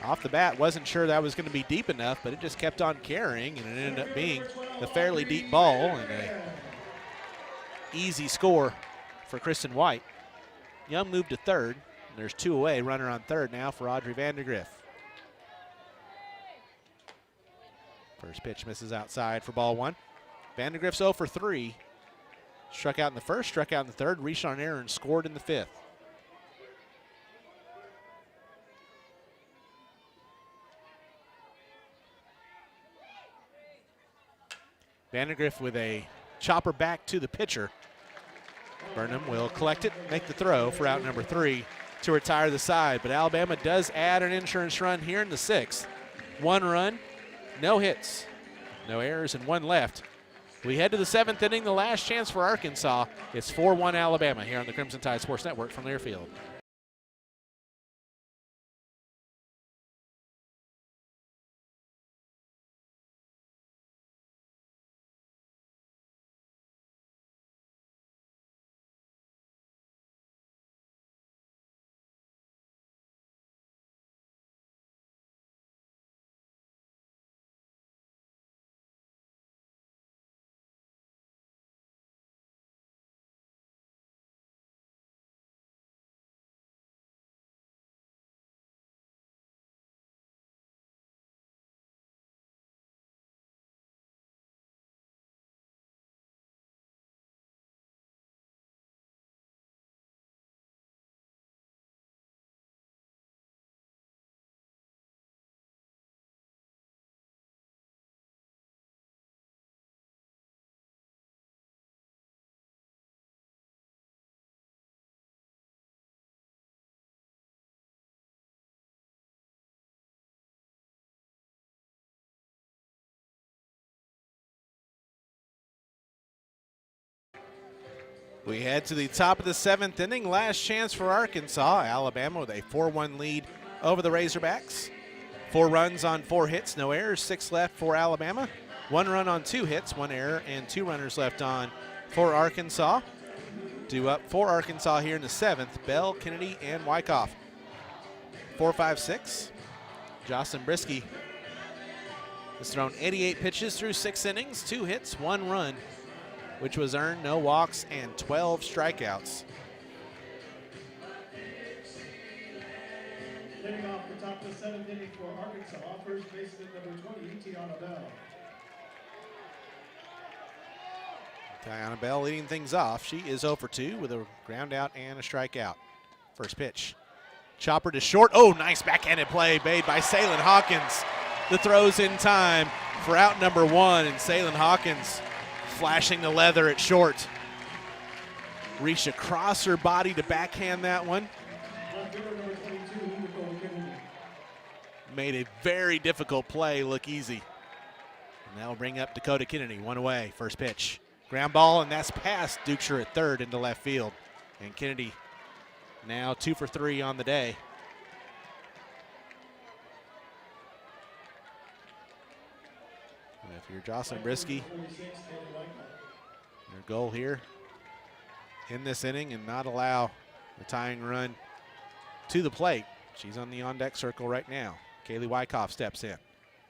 Off the bat, wasn't sure that was going to be deep enough, but it just kept on carrying, and it ended up being a fairly deep ball and a easy score for Kristen White. Young moved to third. There's 2 away. Runner on third now for Audrey Vandergriff. First pitch misses outside for ball 1. Vandergriff's 0 for 3. Struck out in the first, struck out in the third, reached on error and scored in the 5th. Vandergriff with a chopper back to the pitcher. Burnham will collect it, make the throw for out number 3 to retire the side. But Alabama does add an insurance run here in the 6th. 1 run no hits, no errors, and 1 left. We head to the 7th inning, the last chance for Arkansas. It's 4-1 Alabama here on the Crimson Tide Sports Network from Learfield. We head to the top of the 7th inning. Last chance for Arkansas. Alabama with a 4-1 lead over the Razorbacks. 4 runs on 4 hits, no errors, 6 left for Alabama. 1 run on 2 hits, 1 error, and 2 runners left on for Arkansas. Due up for Arkansas here in the 7th, Bell, Kennedy, and Wyckoff. 4-5-6. Jocelyn Brisky has thrown 88 pitches through 6 innings, 2 hits, 1 run, which was earned, no walks, and 12 strikeouts. Leading off the top of the 7th inning for Arkansas, first baseman number 20, Tiana Bell. Tiana Bell leading things off. She is 0 for 2 with a ground out and a strikeout. First pitch. Chopper to short. Oh, nice backhanded play made by Salyn Hawkins. The throw's in time for out number 1, and Salyn Hawkins flashing the leather at short. Reached across her body to backhand that one. Made a very difficult play look easy. And that'll bring up Dakota Kennedy, 1 away. First pitch. Ground ball, and that's past Dukeshire at third into left field. And Kennedy now 2 for 3 on the day. And if you're Jocelyn Brisky, your goal here in this inning and not allow the tying run to the plate. She's on the on-deck circle right now. Kaylee Wyckoff steps in.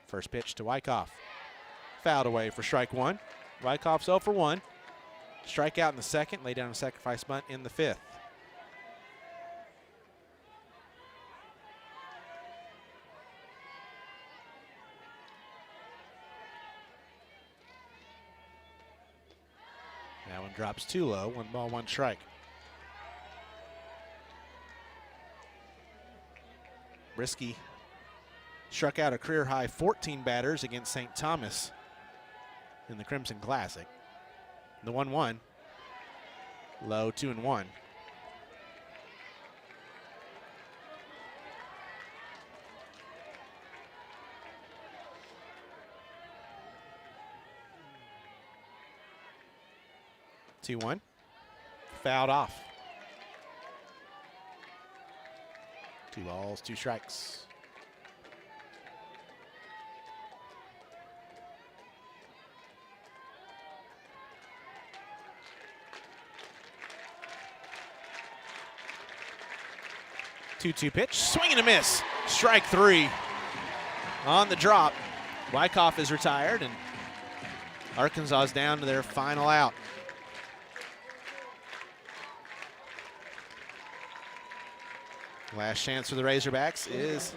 First pitch to Wyckoff. Fouled away for strike 1. Wyckoff's 0 for 1. Strikeout in the 2nd, lay down a sacrifice bunt in the 5th. That one drops too low. 1 ball, 1 strike. Brisky struck out a career-high 14 batters against St. Thomas in the Crimson Classic. The 1-1. Low, 2-1. Two-1. Fouled off. 2 balls, 2 strikes. Two-two pitch, swing and a miss. Strike 3 on the drop. Wyckoff is retired, and Arkansas is down to their final out. Last chance for the Razorbacks is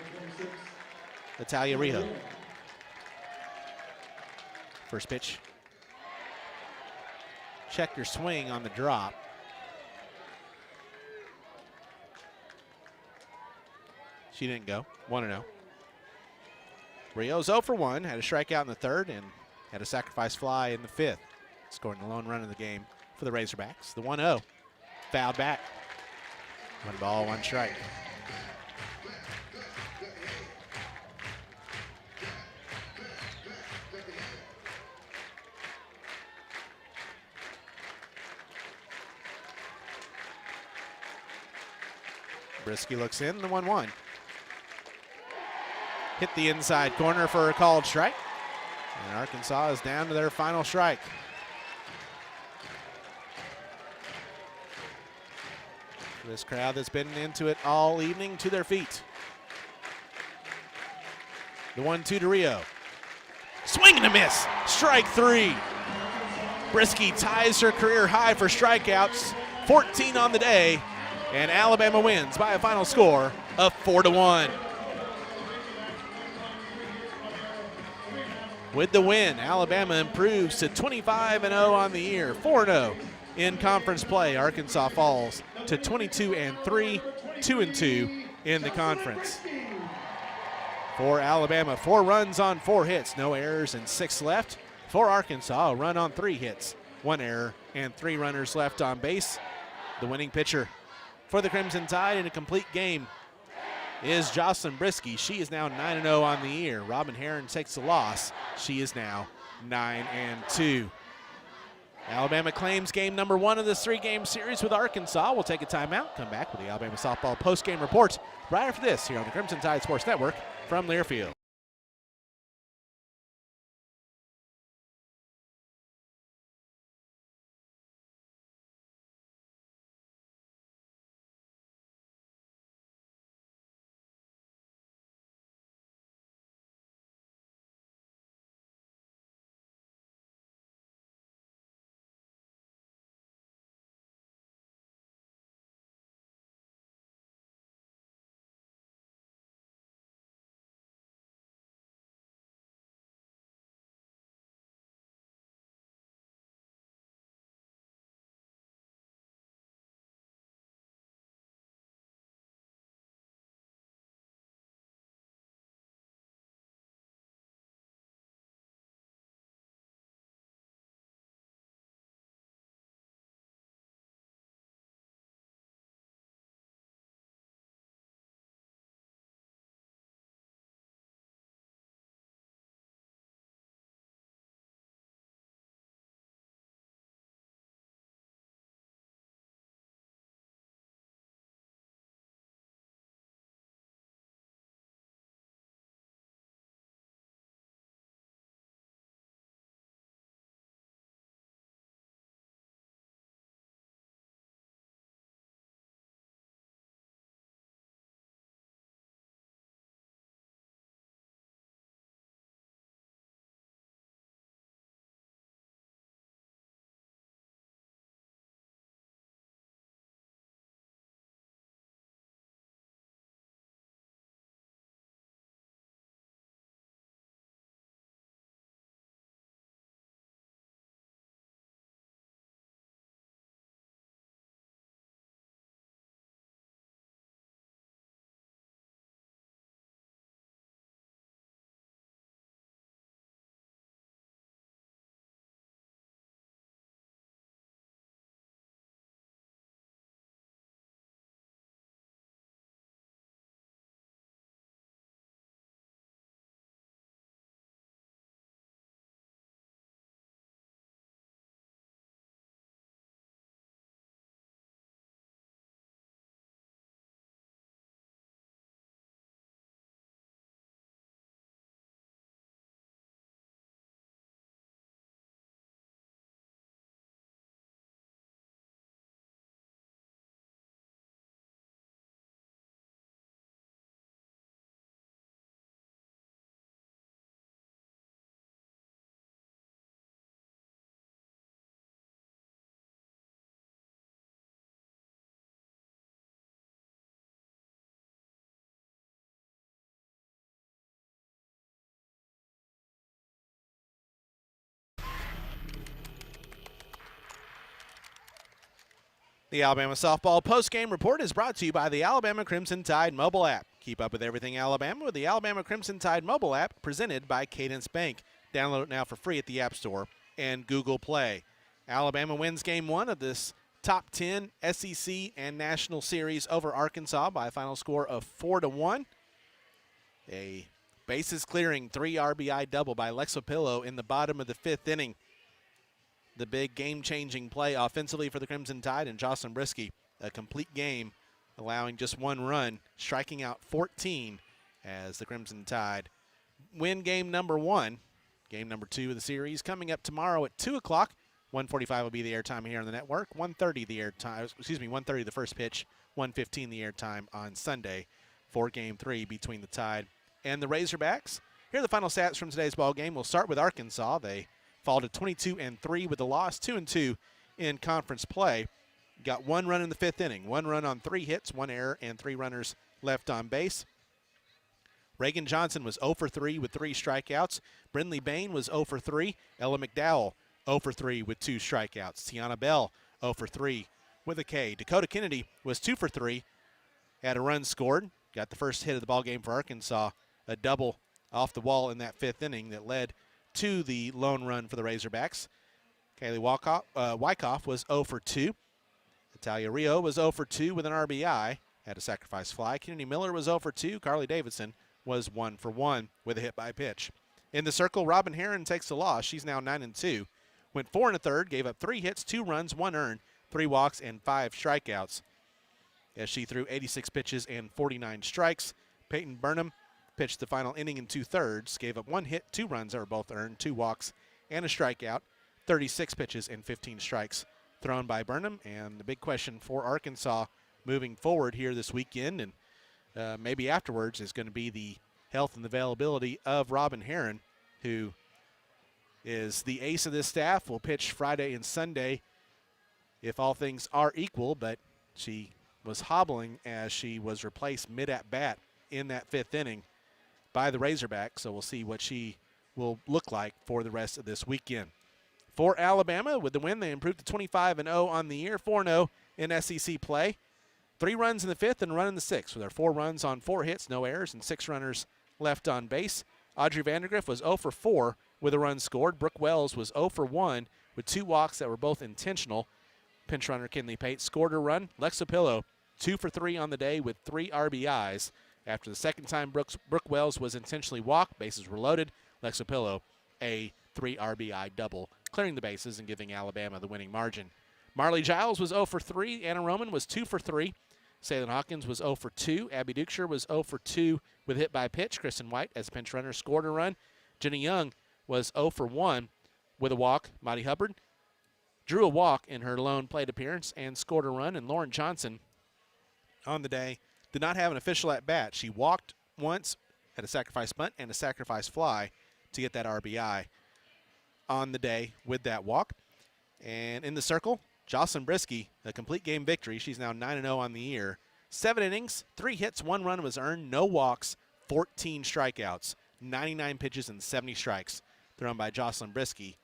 Natalia Rijo. First pitch. Check your swing on the drop. She didn't go. 1-0. Rio's 0 for 1, had a strikeout in the 3rd and had a sacrifice fly in the 5th, scoring the lone run of the game for the Razorbacks. The 1-0, fouled back. 1 ball, 1 strike. Brisky looks in, the 1-1. Hit the inside corner for a called strike. And Arkansas is down to their final strike. This crowd that's been into it all evening to their feet. The 1-2 to Rio. Swing and a miss. Strike 3. Brisky ties her career high for strikeouts, 14 on the day, and Alabama wins by a final score of 4-1. With the win, Alabama improves to 25-0 on the year, 4-0 in conference play. Arkansas falls to 22-3, 2-2 in the conference. For Alabama, 4 runs on 4 hits, no errors and 6 left. For Arkansas, a run on 3 hits, 1 error and 3 runners left on base. The winning pitcher for the Crimson Tide in a complete game is Jocelyn Brisky. She is now 9-0 on the year. Robin Heron takes the loss. She is now 9-2. Alabama claims game number 1 of this 3-game series with Arkansas. We'll take a timeout, come back with the Alabama softball postgame report right after this here on the Crimson Tide Sports Network from Learfield. The Alabama Softball Postgame Report is brought to you by the Alabama Crimson Tide mobile app. Keep up with everything Alabama with the Alabama Crimson Tide mobile app presented by Cadence Bank. Download it now for free at the App Store and Google Play. Alabama wins Game 1 of this top 10 SEC and National Series over Arkansas by a final score of 4-1. A bases-clearing 3 RBI double by Lexapillo in the bottom of the 5th inning. The big game-changing play offensively for the Crimson Tide, and Jocelyn Brisky, a complete game allowing just 1 run, striking out 14 as the Crimson Tide win game number 1. Game number 2 of the series coming up tomorrow at 2 o'clock. 1:45 will be the airtime here on the network. 1:30 the airtime. 1:30 the first pitch. 1:15 the airtime on Sunday for Game 3 between the Tide and the Razorbacks. Here are the final stats from today's ball game. We'll start with Arkansas. They fall to 22-3 with a loss, 2-2 in conference play. Got 1 run in the 5th inning. 1 run on 3 hits, 1 error, and 3 runners left on base. Reagan Johnson was 0 for 3 with 3 strikeouts. Brindley Bain was 0 for 3. Ella McDowell 0 for 3 with 2 strikeouts. Tiana Bell 0 for 3 with a K. Dakota Kennedy was 2 for 3. Had a run scored. Got the first hit of the ball game for Arkansas. A double off the wall in that 5th inning that led to the lone run for the Razorbacks. Kaylee Wyckoff was 0 for 2. Natalia Rio was 0 for 2 with an RBI. Had a sacrifice fly. Kennedy Miller was 0 for 2. Carly Davidson was 1 for 1 with a hit by pitch. In the circle, Robin Heron takes the loss. She's now 9-2. Went 4 1/3, gave up 3 hits, 2 runs, 1 earned, 3 walks, and 5 strikeouts as she threw 86 pitches and 49 strikes. Peyton Burnham pitched the final inning in 2/3, gave up 1 hit, 2 runs that were both earned, 2 walks, and a strikeout. 36 pitches and 15 strikes thrown by Burnham. And the big question for Arkansas moving forward here this weekend and maybe afterwards is going to be the health and availability of Robin Heron, who is the ace of this staff, will pitch Friday and Sunday if all things are equal, but she was hobbling as she was replaced mid-at-bat in that 5th inning by the Razorbacks, so we'll see what she will look like for the rest of this weekend. For Alabama, with the win, they improved to 25-0 on the year, 4-0 in SEC play. 3 runs in the 5th and a run in the 6th, with our 4 runs on 4 hits, no errors, and 6 runners left on base. Audrey Vandergriff was 0 for 4 with a run scored. Brooke Wells was 0 for 1 with 2 walks that were both intentional. Pinch runner Kinley Pate scored her run. Lexa Pillow 2 for 3 on the day with 3 RBIs. After the second time Brooke Wells was intentionally walked, bases were loaded. Lexa Pillow a 3 RBI double, clearing the bases and giving Alabama the winning margin. Marley Giles was 0 for 3. Anna Roman was 2 for 3. Salem Hawkins was 0 for 2. Abby Dukeshire was 0 for 2 with hit by pitch. Kristen White, as pinch runner, scored a run. Jenny Young was 0 for 1 with a walk. Maddie Hubbard drew a walk in her lone plate appearance and scored a run. And Lauren Johnson on the day did not have an official at-bat. She walked once, had a sacrifice bunt and a sacrifice fly to get that RBI on the day with that walk. And in the circle, Jocelyn Brisky, a complete game victory. She's now 9-0 on the year. 7 innings, 3 hits, 1 run was earned, no walks, 14 strikeouts, 99 pitches and 70 strikes thrown by Jocelyn Brisky,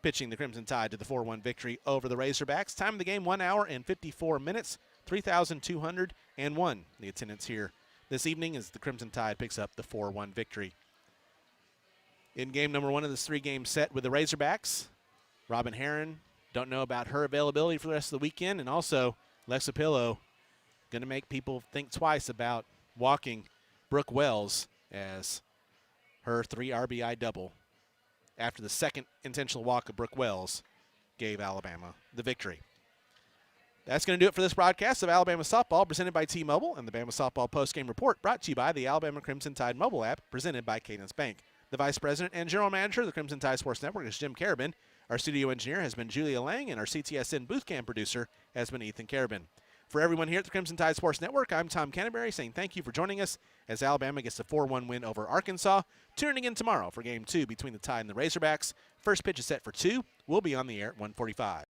pitching the Crimson Tide to the 4-1 victory over the Razorbacks. Time of the game, 1 hour and 54 minutes, 3,201 the attendance here this evening as the Crimson Tide picks up the 4-1 victory. In game number 1 of this 3-game set with the Razorbacks, Robin Heron, don't know about her availability for the rest of the weekend, and also Lexa Pillow going to make people think twice about walking Brooke Wells as her 3 RBI double after the second intentional walk of Brooke Wells gave Alabama the victory. That's going to do it for this broadcast of Alabama Softball presented by T-Mobile and the Bama Softball Postgame Report brought to you by the Alabama Crimson Tide mobile app presented by Cadence Bank. The Vice President and General Manager of the Crimson Tide Sports Network is Jim Carabin. Our studio engineer has been Julia Lang, and our CTSN booth cam producer has been Ethan Carabin. For everyone here at the Crimson Tide Sports Network, I'm Tom Canterbury saying thank you for joining us as Alabama gets a 4-1 win over Arkansas. Tuning in tomorrow for Game 2 between the Tide and the Razorbacks. First pitch is set for 2. We'll be on the air at 1:45.